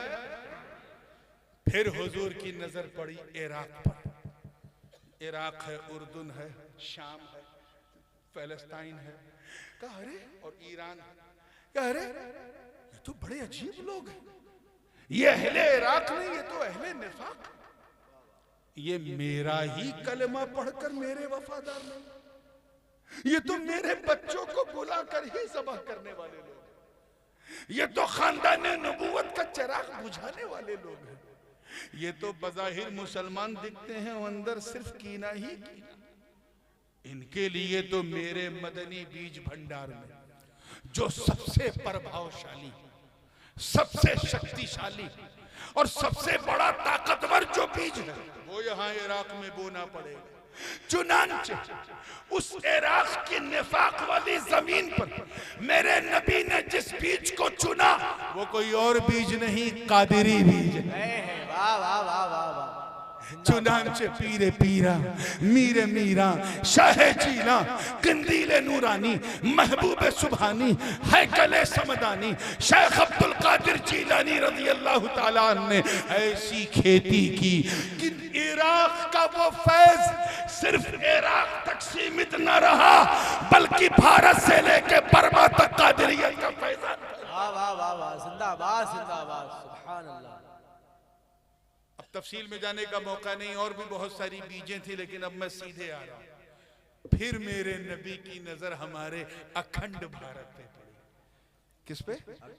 फिर हुजूर की नजर पड़ी इराक पर। इराक है, उर्दुन है, शाम है, फलस्तीन है। कहा अरे, और ईरान है। कहा अरे, ये तो बड़े अजीब लोग हैं। ये अहले इराक नहीं, ये तो अहले निफाक। ये मेरा ही कलमा पढ़कर मेरे वफादार नहीं, ये तो मेरे बच्चों को बुलाकर ही ज़बह करने वाले लोग हैं। ये तो खानदाने नबूवत का चिराग बुझाने वाले लोग हैं। ये तो बज़ाहिर मुसलमान दिखते हैं, अंदर सिर्फ कीना ही कीना। इनके लिए तो मेरे मदनी बीज भंडार में जो सबसे प्रभावशाली, सबसे शक्तिशाली और सबसे बड़ा ताकतवर जो बीज है वो यहाँ इराक में बोना पड़ेगा। चुनांचे उस इराक की निफाक वाली जमीन पर मेरे नबी ने जिस बीज को चुना वो कोई और बीज नहीं, कादिरी बीज है।
वाह वाह वाह वाह वाह।
चुनांचे पीरे पीरा, मीरे मीरा, शाहे जीला, कंदीले नूरानी, महबूबे सुभानी, हैकले समदानी, शेख अब्दुल कादिर जीलानी रज़ी अल्लाह ताला अन्हु ने ऐसी खेती की कि इराक का वो फैज सिर्फ इराक तक सीमित न रहा, बल्कि भारत से लेके बर्मा तक कादिरियत का फैजान।
वाह वाह वाह वाह, जिंदाबाद जिंदाबाद, सुभान अल्लाह।
अब तफसील में जाने का मौका नहीं, और भी बहुत सारी बीजें थी, लेकिन अब मैं सीधे आ रहा हूं। फिर मेरे नबी की नजर हमारे अखंड भारत पे पड़ी। किस पे?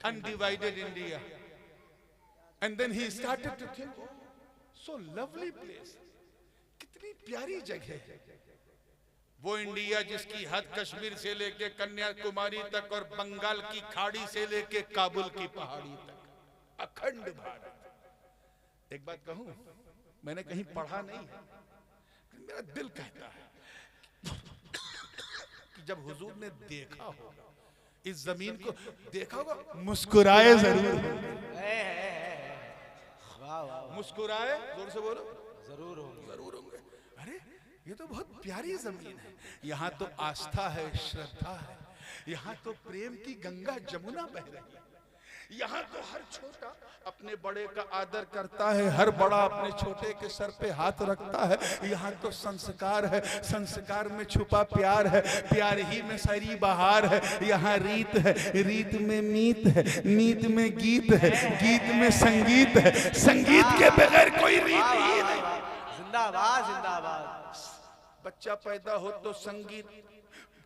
Undivided India. And then he started to think, so lovely place, कितनी प्यारी जगह है वो इंडिया जिसकी हद कश्मीर से लेके कन्याकुमारी तक और बंगाल की खाड़ी से लेके काबुल की पहाड़ी तक, अखंड भारत। एक बात कहूं, मैंने कहीं पढ़ा नहीं है, मेरा दिल कहता है कि जब हुजूर ने देखा होगा इस जमीन को, देखा होगा, मुस्कुराए जरूर होंगे। मुस्कुराए, जोर से बोलो,
जरूर होंगे,
जरूर होंगे। अरे ये तो बहुत प्यारी जमीन है, यहाँ तो आस्था है, श्रद्धा है, यहाँ तो प्रेम की गंगा जमुना बह रही है, यहाँ तो हर छोटा अपने बड़े का आदर करता है, हर बड़ा अपने छोटे के सर पे हाथ रखता है। यहाँ तो संस्कार है, संस्कार में छुपा प्यार है, प्यार ही में सारी बहार है। यहाँ रीत है, रीत में मीत है, मीत में गीत है, गीत में संगीत है, संगीत के बगैर कोई रीत ही नहीं।
जिंदाबाद जिंदाबाद।
बच्चा पैदा हो तो संगीत,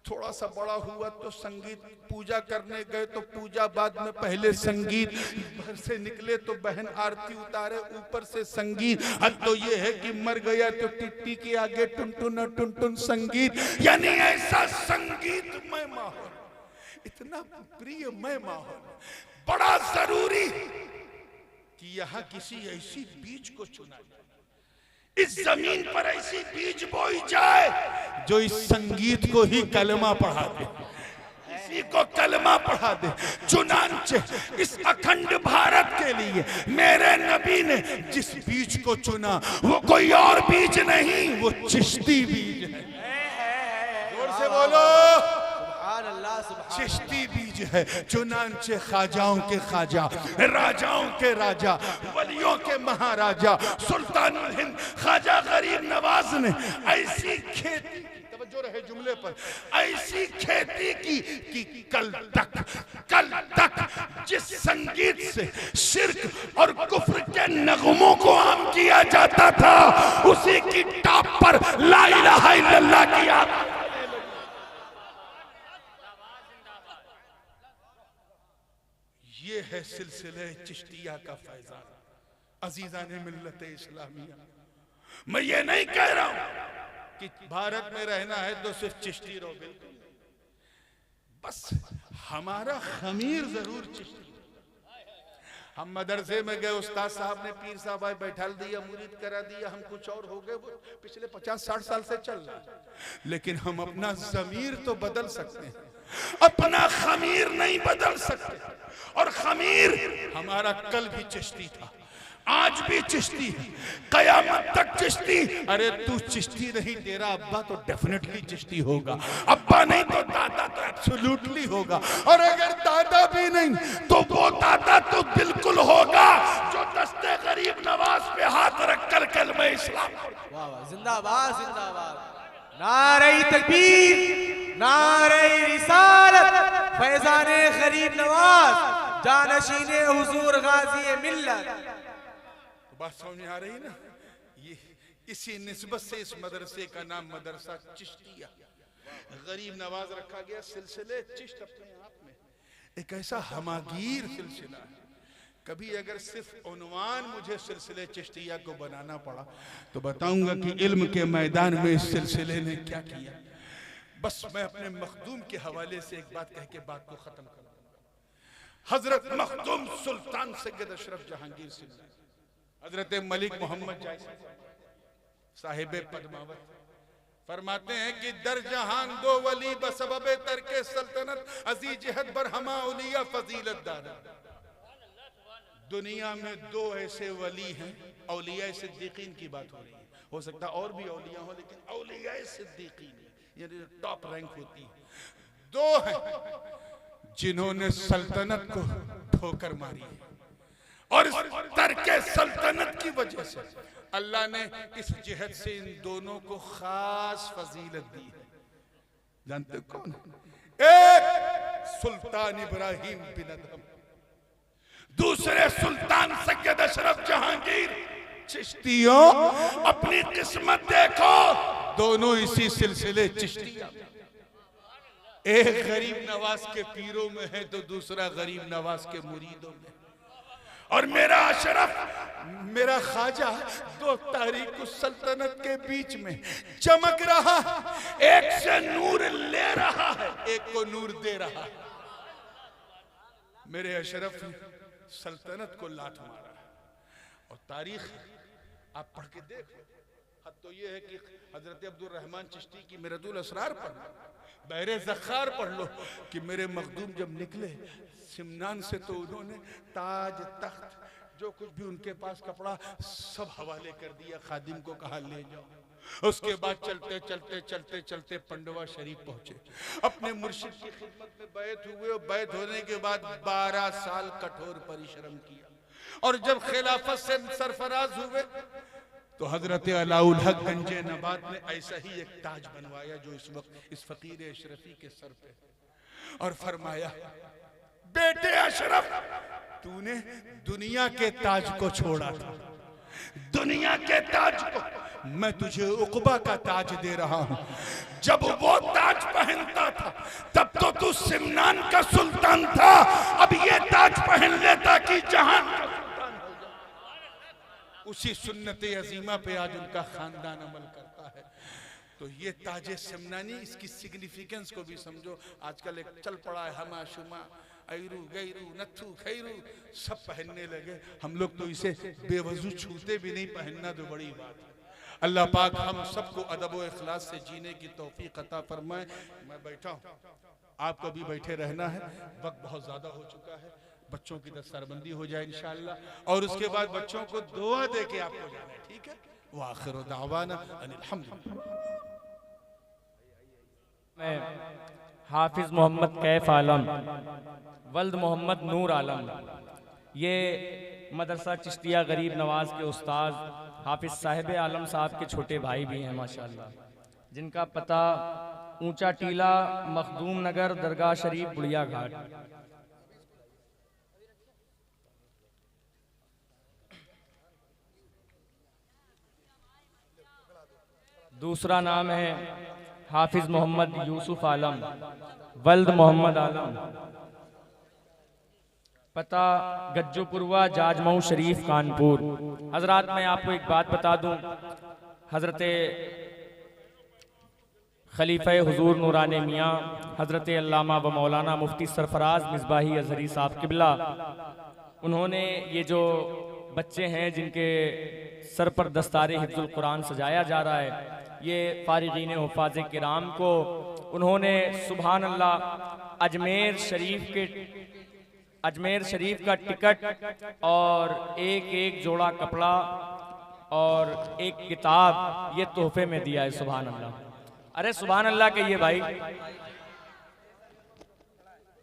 थोड़ा सा बड़ा हुआ तो संगीत, पूजा करने गए तो पूजा बाद में पहले संगीत, घर से निकले तो बहन आरती उतारे ऊपर से संगीत। अब तो ये है कि मर गया तो टिट्टी के आगे टुनटुन टुनटुन संगीत। यानी ऐसा संगीतमय माहौल, इतना प्रियमय माहौल, बड़ा जरूरी कि यहाँ किसी ऐसी बीज को चुना जाए, इस जमीन पर ऐसी बीज बोई जाए जो इस संगीत को ही कलमा पढ़ा दे, इसी को कलमा पढ़ा दे। चुनांचे इस अखंड भारत के लिए मेरे नबी ने जिस बीज को चुना वो कोई और बीज नहीं, वो चिश्ती बीज है। जोर से बोलो, चिश्ती बीज है। चुनांचे ख्वाजाओं के ख्वाजा, राजाओं के राजा, वलियों के महाराजा, सुल्तानुल हिंद ख्वाजा गरीब नवाज ने ऐसी खेती, तवज्जो रहे जुमले पर, ऐसी खेती की कि कल तक जिस संगीत से शिर्क और कुफ्र के नगमों को आम किया जाता था, उसी की टॉप पर ला इलाहा इल्लल्लाह की ये है सिलसिले चिश्तिया का फैजान। अजीजान मिल्लत इस्लामिया, मैं ये नहीं कह रहा हूं कि भारत में रहना है तो सिर्फ चिश्ती रहो, बिल्कुल नहीं। बस हमारा खमीर जरूर चिश्ती। हम मदरसे में गए, उस्ताद साहब ने पीर साहब आए बैठा दिया, मुरीद करा दिया, हम कुछ और हो गए। वो पिछले 50-60 साल से चल रहा है, लेकिन हम अपना ज़मीर तो बदल सकते हैं, अपना खमीर नहीं बदल सकते। और खमीर हमारा कल भी चिश्ती था, आज भी चिश्ती है, कयामत तक चिश्ती। अरे तू चिश्ती नहीं, तेरा अब्बा तो डेफिनेटली चिश्ती होगा, अब्बा नहीं तो दादा तो एब्सोल्युटली होगा, और अगर दादा भी नहीं तो वो दादा तो बिल्कुल होगा जो दस्ते गरीब नवाज पे हाथ रखकर कलमा इस्लाम।
वाह वाह, जिंदाबाद जिंदाबाद। नारे तकबीर, नारे रिसालत, फैजाने गरीब नवाज, जानशीने हुजूर गाजी मिल्लत।
बात समझ में आ रही ना? ये इसी निस्बत से इस मदरसे का नाम मदरसा चिश्तिया गरीब नवाज रखा गया। सिलसिले चिश्त अपने आप में एक ऐसा हमागीर सिलसिला है। कभी अगर सिर्फ उन्वान मुझे सिलसिले चिश्तिया को बनाना पड़ा तो बताऊंगा कि इल्म के मैदान में इस सिलसिले ने क्या किया। बस मैं अपने मखदूम के हवाले से एक बात कह के बात को खत्म करूंगा। हजरत मखदूम सुल्तान सैयद अशरफ जहांगीर सिंह, हजरत मलिक मोहम्मद जायसी साहिब पद्मावत फरमाते हैं कि दर जहान दो वली बसबबे तरके सल्तनत अजी जहद बरहमा औलिया फजीलत दादा। दुनिया में दो ऐसे वली हैं, औलिया सिद्दीकीन की बात हो रही है, हो सकता और भी औलिया हो, लेकिन औलिया सिद्दीकीन यानी टॉप रैंक होती है। दो हैं जिन्होंने सल्तनत को ठोकर मारी है, और इस तरके सल्तनत की वजह से अल्लाह ने इस जिहद से इन दोनों को खास फजीलत दी है। जानते हो कौन? एक सुल्तान इब्राहिम बिन अदहम, दूसरे सुल्तान सैयद अशरफ जहांगीर। चिश्तियों अपनी किस्मत देखो, दोनों इसी सिलसिले चिश्तिया। एक गरीब नवाज के पीरों में है तो दूसरा गरीब नवाज के मुरीदों में। और मेरा अशरफ, मेरा ख्वाजा 2 तारीख उस सल्तनत के बीच में चमक रहा, एक से नूर ले रहा है, एक को नूर दे रहा है। मेरे अशरफ ने सल्तनत को लात मारा और तारीख आप पढ़ के देख लो। हद तो ये है कि हजरत अब्दुल रहमान चिश्ती की मिरदुल असरार पढ़ लो, बहरे ज़खार पढ़ लो कि मेरे मखदूम जब निकले सिमनान से तो उन्होंने ताज तख्त जो कुछ भी उनके पास कपड़ा सब हवाले कर दिया, खादिम को कहा ले जाओ। उसके बाद चलते चलते चलते चलते पंडवा शरीफ पहुंचे, अपने मुर्शिद की खिदमत में बैत हुए और बैत होने के बाद 12 साल कठोर परिश्रम किया। और जब खिलाफत से सरफराज हुए तो हजरत अलाउल हक गंजे नबात ने ऐसा ही एक ताज बनवाया जो इस वक्त इस फकीर अशरफी के सर पे, और फरमाया बेटे अशरफ, तूने दुनिया के ताज को छोड़ा था, दुनिया के ताज को मैं तुझे उक़बा का ताज दे रहा हूं। जब वो ताज पहनता था तब तो तू सिमनान का सुल्तान था, अब ये ताज पहन लेता कि जहान का सुल्तान हो जाए। उसी सुन्नत अजीमा पे आज उनका खानदान अमल करता है। तो ये ताजे सिमनानी, इसकी सिग्निफिकेंस को भी समझो। आजकल एक चल पड़ा है हमा शुमा, ऐरू गैरू नथु खैरू सब पहनने लगे। हम लोग तो इसे बेवजू छूते भी नहीं, पहनना तो बड़ी बात है। अल्लाह पाक हम सबको अदब व इखलास से जीने की तौफीक अता फरमाए। मैं बैठा हूँ, आपको भी बैठे रहना है, वक्त बहुत ज्यादा हो चुका है। बच्चों की दस्तरबंदी हो जाए इंशाअल्लाह, और उसके बाद बच्चों को दुआ दे के आपको जाना है, ठीक है? व आखिरु दावाना अनिल हम्दुलिल्लाह।
हाफिज मोहम्मद कैफ आलम वल्द मोहम्मद नूर आलम, ये मदरसा चिश्तिया गरीब नवाज के उस्ताद हाफिज साहिब आलम साहब के छोटे भाई भी हैं माशाल्लाह, जिनका पता ऊंचा टीला मखदूम नगर दरगाह शरीफ बुढ़िया घाट। दूसरा नाम है हाफिज मोहम्मद यूसुफ आलम वल्द मोहम्मद आलम, पता गज्जूपुरवा जाजमऊ शरीफ कानपुर। हजरात मैं आपको एक बात बता दूं, हजरत खलीफा हुजूर नूरानी मियाँ हजरत अल्लामा व मौलाना मुफ्ती सरफराज मिसबाही अजहरी साहब किबला, उन्होंने ये जो बच्चे हैं जिनके सर पर दस्तारे हिफ्जुल कुरान सजाया जा रहा है, ये फारिगीन हुफ़ाज़ किराम को उन्होंने सुभान अल्लाह अजमेर शरीफ का टिकट और एक जोड़ा कपड़ा और एक किताब ये तोहफे में दिया है। सुभान अल्लाह, अरे सुभान अल्लाह कहिए भाई।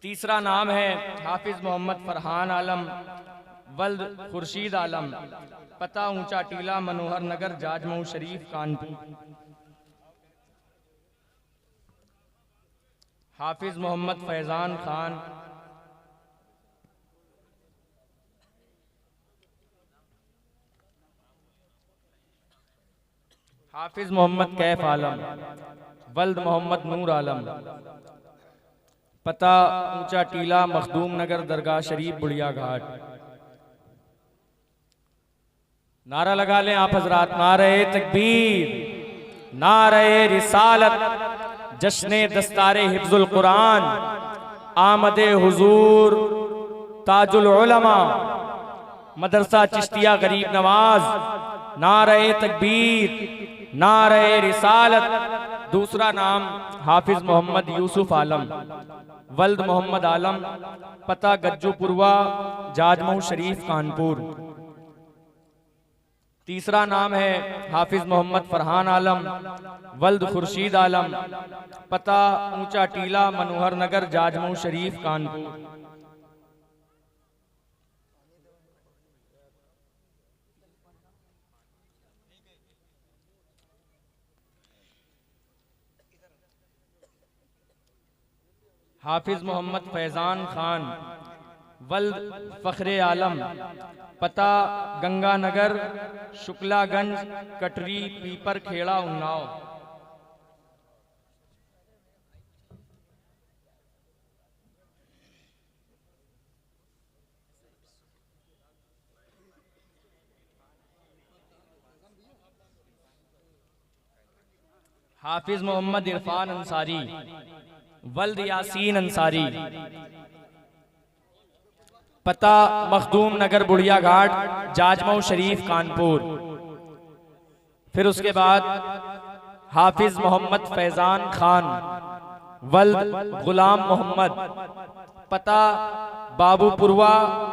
तीसरा नाम है हाफिज मोहम्मद फरहान आलम वल्द खुर्शीद आलम, पता ऊंचा टीला मनोहर नगर जाजमऊ शरीफ कानपुर। हाफिज मोहम्मद फैजान खान, हाफिज मोहम्मद कैफ आलम वल्द मोहम्मद नूर आलम, पता ऊंचा टीला मखदूम नगर दरगाह शरीफ बुढ़िया घाट। नारा लगा लें आप हजरात, नारे तकबीर, नारे रिसालत, जश्ने दस्तारे हिफ्जुल कुरान, आमदे हुजूर ताजुल उलमा मदरसा चिश्तिया गरीब नवाज, नारे तकबीर, नारे रिसालत। दूसरा नाम हाफिज मोहम्मद यूसुफ आलम वल्द मोहम्मद आलम, पता गज्जूपुरवा जाजमऊ शरीफ कानपुर। तीसरा नाम है हाफिज मोहम्मद फरहान आलम वल्द खुर्शीद आलम, पता ऊंचा टीला मनोहर नगर जाजमऊ शरीफ कानपुर। हाफिज मोहम्मद फैजान खान वल्द फ़ख्रे आलम, पता गंगानगर शुक्लागंज कटरी पीपर खेड़ा उन्नाव। हाफिज मोहम्मद इरफान अंसारी वल्द यासीन अंसारी, पता मखदूम नगर बुढ़िया घाट जाजमऊ शरीफ कानपुर। फिर उसके बाद हाफिज मोहम्मद फैजान खान वल्द गुलाम मोहम्मद, पता बाबूपुरवा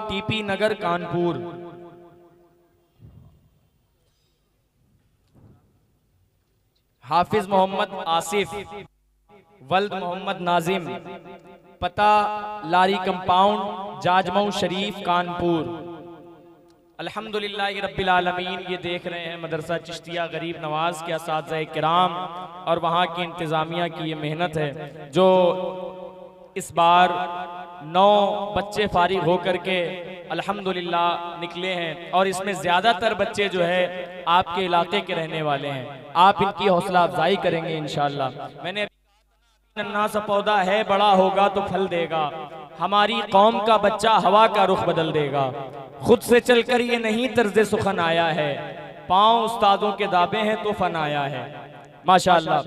टीपी नगर कानपुर। हाफिज मोहम्मद आसिफ वल्द मोहम्मद नाजिम, पता लारी कंपाउंड जाजमऊ शरीफ कानपुर। अल्हम्दुलिल्लाह रब्बिल आलमीन, ये देख रहे हैं मदरसा चिश्तिया गरीब नवाज के असातिज़ा किराम और वहाँ की इंतज़ामिया की ये मेहनत है जो इस बार 9 बच्चे फारिग होकर के अल्हम्दुलिल्लाह निकले हैं और इसमें ज़्यादातर बच्चे जो है आपके इलाके के रहने वाले हैं। आप इनकी हौसला अफजाई करेंगे इंशाअल्लाह। मैंने नन्हा सा पौधा है, बड़ा होगा तो फल देगा, हमारी कौम का बच्चा हवा का रुख बदल देगा, खुद से चलकर ये नहीं तर्ज़े सुखन आया है, पांव उस्तादों के दाबे हैं तो फन आया है। माशाअल्लाह।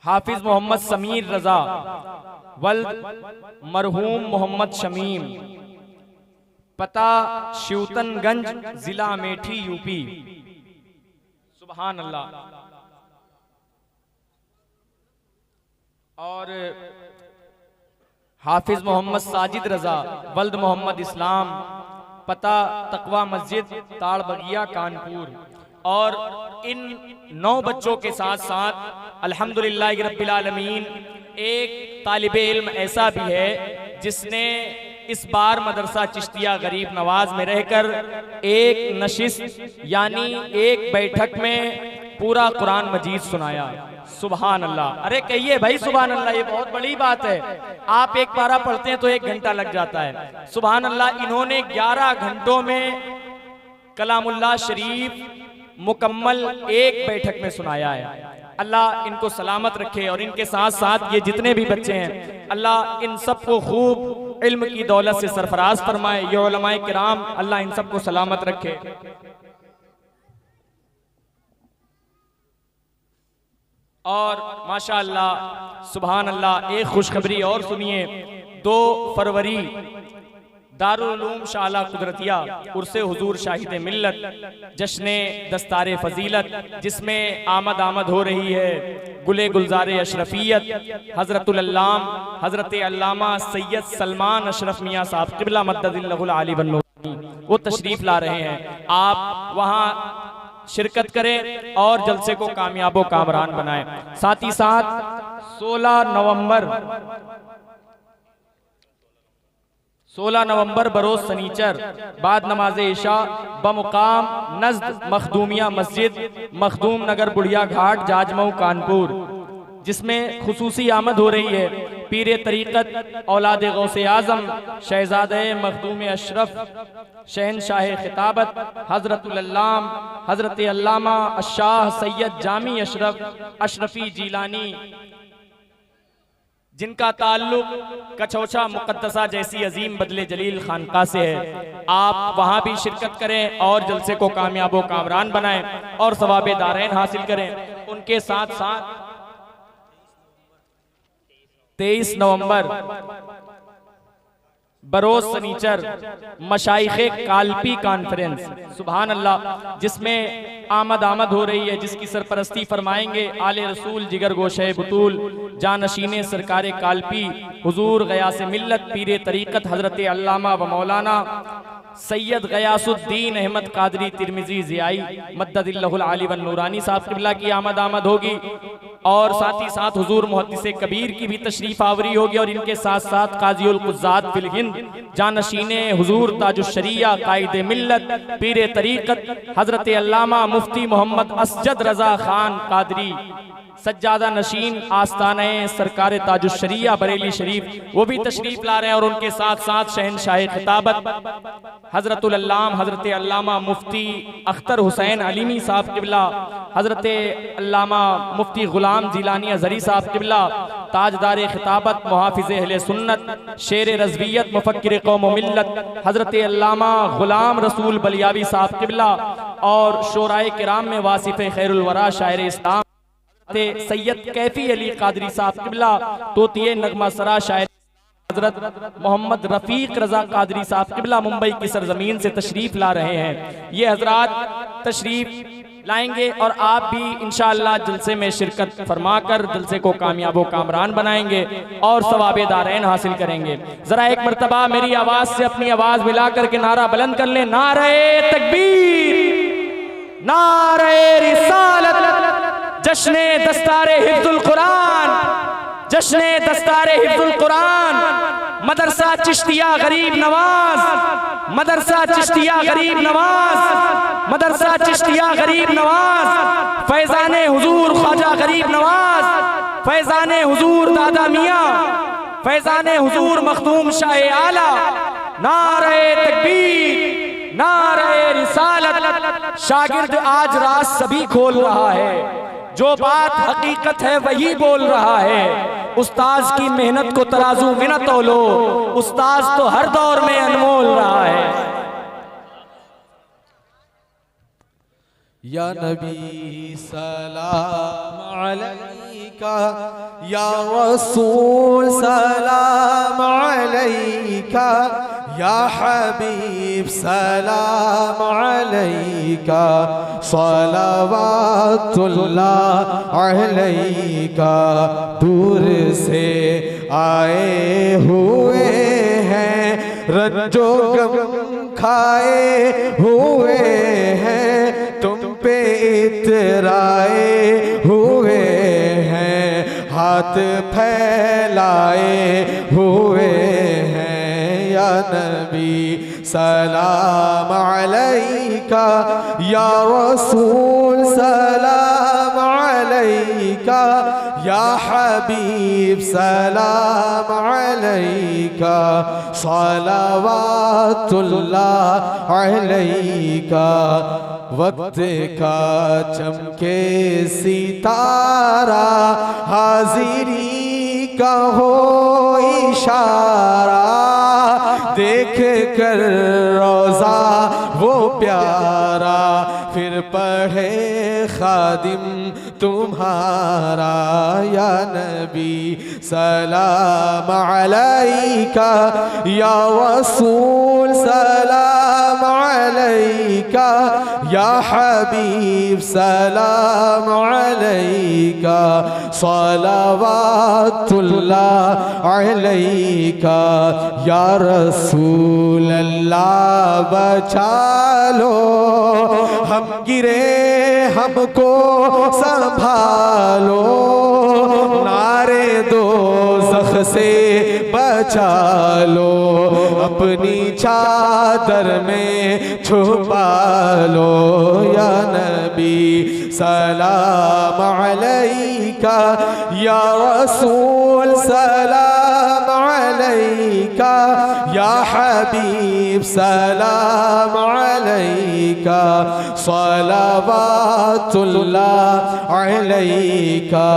हाफिज मोहम्मद समीर रजा वल्द मरहूम मोहम्मद शमीम, पता शिवतनगंज जिला अमेठी यूपी। सुभान अल्लाह। और हाफिज मोहम्मद साजिद रजा वल्द मोहम्मद इस्लाम, पता तकवा मस्जिद ताड़बगिया कानपुर। और इन 9 बच्चों के साथ साथ अल्हम्दुलिल्लाह रब्बिल आलमीन एक तालिबे इल्म ऐसा भी है जिसने इस बार मदरसा चिश्तिया गरीब नवाज में रहकर एक नशिस्त यानी एक बैठक में पूरा कुरान मजीद सुनाया। सुभान अल्लाह। अरे कहिए भाई सुभान अल्लाह, ये बहुत बड़ी बात है। आप एक पारा पढ़ते हैं तो 1 घंटा लग जाता है। सुभान अल्लाह। इन्होंने 11 घंटों में कलामुल्लाह शरीफ मुकम्मल एक बैठक में सुनाया है। अल्लाह इनको सलामत रखे और इनके साथ साथ ये जितने भी बच्चे हैं अल्लाह इन सबको खूब इल्म की दौलत से सरफराज फरमाए। ये उलमाए किराम, अल्लाह इन सबको सलामत रखे। और माशाअल्लाह सुभान अल्लाह, एक खुशखबरी और सुनिए। 2 फरवरी दारुल उलूम शाला कुदरतिया उर्से हुजूर शाहिद मिल्लत जश्न दस्तारे फजीलत, जिसमें आमद हो रही है गुले गुलजारे अशरफियत हजरतुल अल्लाम हजरत अल्लामा सैयद सलमान अशरफ मियाँ साहब क़िबला मद्ददिल्लाहुल आली वन नूरानी, वो तशरीफ ला रहे हैं। आप वहाँ शिरकत करें और जलसे को कामयाबो कामरान बनाएं। साथ ही साथ 16 नवंबर बरोज सनीचर बाद नमाज इशा बमुकाम नज़द मखदूमिया मस्जिद मखदूम नगर बुढ़िया घाट जाजमऊ कानपुर, जिसमें खुसूसी आमद हो रही है पीर तरीक़त औलाद गौसे आज़म शहज़ादे मखदूम अशरफ शहनशाह खिताबत हज़रतुल अल्लाम हज़रत अल्लामा अशाह सैयद जामी अशरफ अशरफी जीलानी, जिनका ताल्लुक कछौछा मुक़द्दसा जैसी अजीम बदले जलील खानका से है। आप वहाँ भी शिरकत करें और जलसे को कामयाब व कामरान बनाएं और सवाबे दारैन हासिल करें। उनके साथ साथ 23 नवंबर बरोज सनीचर मशाइखे काल्पी कॉन्फ्रेंस, सुभान अल्लाह, जिसमें आमद हो रही है, जिसकी सरपरस्ती फरमाएंगे आले रसूल जिगर गोशे बुतूल जानशीने सरकार काल्पी हुजूर गयास मिल्लत पीर तरीक़त हजरत अल्लामा व मौलाना सैयद गयासुद्दीन अहमद कादरी तिरमिजी ज़ियाई मद्ददिल्लाहुल आली वन नूरानी साहब क़िबला की आमद होगी। और साथ ही साथ हुजूर मुहद्दिस कबीर की भी तशरीफ आवरी होगी। और इनके साथ साथ काज़ीउल क़ुज़्ज़ात फिल हिंद जानशीने हुजूर ताजुश्शरिया कायदे मिल्लत पीर तरीक़त हजरत अल्लामा मुफ्ती मोहम्मद असजद रज़ा खान कादरी सज्जादा नशीन आस्ताने सरकार ताजुश्शरिया बरेली शरीफ, वो भी तशरीफ ला रहे हैं। और उनके साथ साथ शहनशाह खिताबत हजरतुल अल्लाम हजरत अल्लामा मुफ्ती अख्तर हुसैन अलीमी साहब क़िबला, हजरत अल्लामा मुफ्ती गुलाम जिलानी अज़हरी साहब क़िबला, ताजदार खिताबत मुहाफिज़ अहले सुन्नत शेर रज़वियत मुफक्किर कौम व मिल्लत हजरत अल्लामा गुलाम रसूल बलियावी साहब क़िबला, और शोराए किराम में वासिफ़ खैरुल वरा शायर इस्लाम सैयद कैफी अली कादरी साहब क़िबला, तोतिए नगमा सरा शायर हजरत मोहम्मद रफीक रजा कादरी साहब क़िबला मुंबई की सरजमीन से तशरीफ ला रहे हैं। ये हजरात तशरीफ लाएंगे और आप भी इंशाअल्लाह जलसे में शिरकत फरमाकर जलसे को कामयाब व कामरान बनाएंगे और सवाबे दारैन हासिल करेंगे। जरा एक मरतबा मेरी आवाज से अपनी आवाज मिला करके नारा बुलंद कर ले, नारे तकबीर, नारे रिसालत, जश्ने दस्तारे हिफ्जुल कुरान, जश्ने दस्तारे हिफ्जुल कुरान, मदरसा चिश्तिया गरीब नवाज, मदरसा चिश्तिया गरीब नवाज, मदरसा चिश्तिया गरीब नवाज, फैजाने हुजूर ख्वाजा गरीब नवाज, फैजाने हुजूर दादा मियाँ, फैजाने हुजूर मखदूम शाह आला, नारे तकबीर, नारे रिसालत। शागिर्द आज राज सभी खोल रहा है, जो बात हकीकत है वही बोल रहा है। उस्ताज की मेहनत को तराजू में न तोलो, उस्ताज तो हर दौर में अनमोल रहा है।
या नबी सलाम अलैका, या रसूल सलाम अलैका, या हबीब सलाम अलैका, सलावतुल्लाह अलैका। दूर से आए हुए हैं, रज्जो गम खाए हुए हैं, तुम पे इतराए हुए हैं, हाथ फैलाए हुए हैं। या नबी सलाम अलैका, या रसूल सलाम अलैका, या हबीब सलाम अलैका, सलावतुल्लाह अलैका। वक्त का चमके सितारा, हाजिरी का हो इशारा,
देख कर रोज़ा वो प्यारा, फिर पढ़े खादिम तुम्हारा। या नबी सलाम अलैका, या रसूल सलाम अलैका, या हबीब सलाम अलैका, सलावातुल्लाह अलैका। या रसूल अल्लाह बचा लो, हम गिरे हमको संभालो, नारे दोज़ख से बचा लो, अपनी चादर में छुपा लो। या नबी सलाम अलैका, या रसूल सलाम अलैका, या हबीब सलाम अलैका, सलावातुल्लाह अलैका।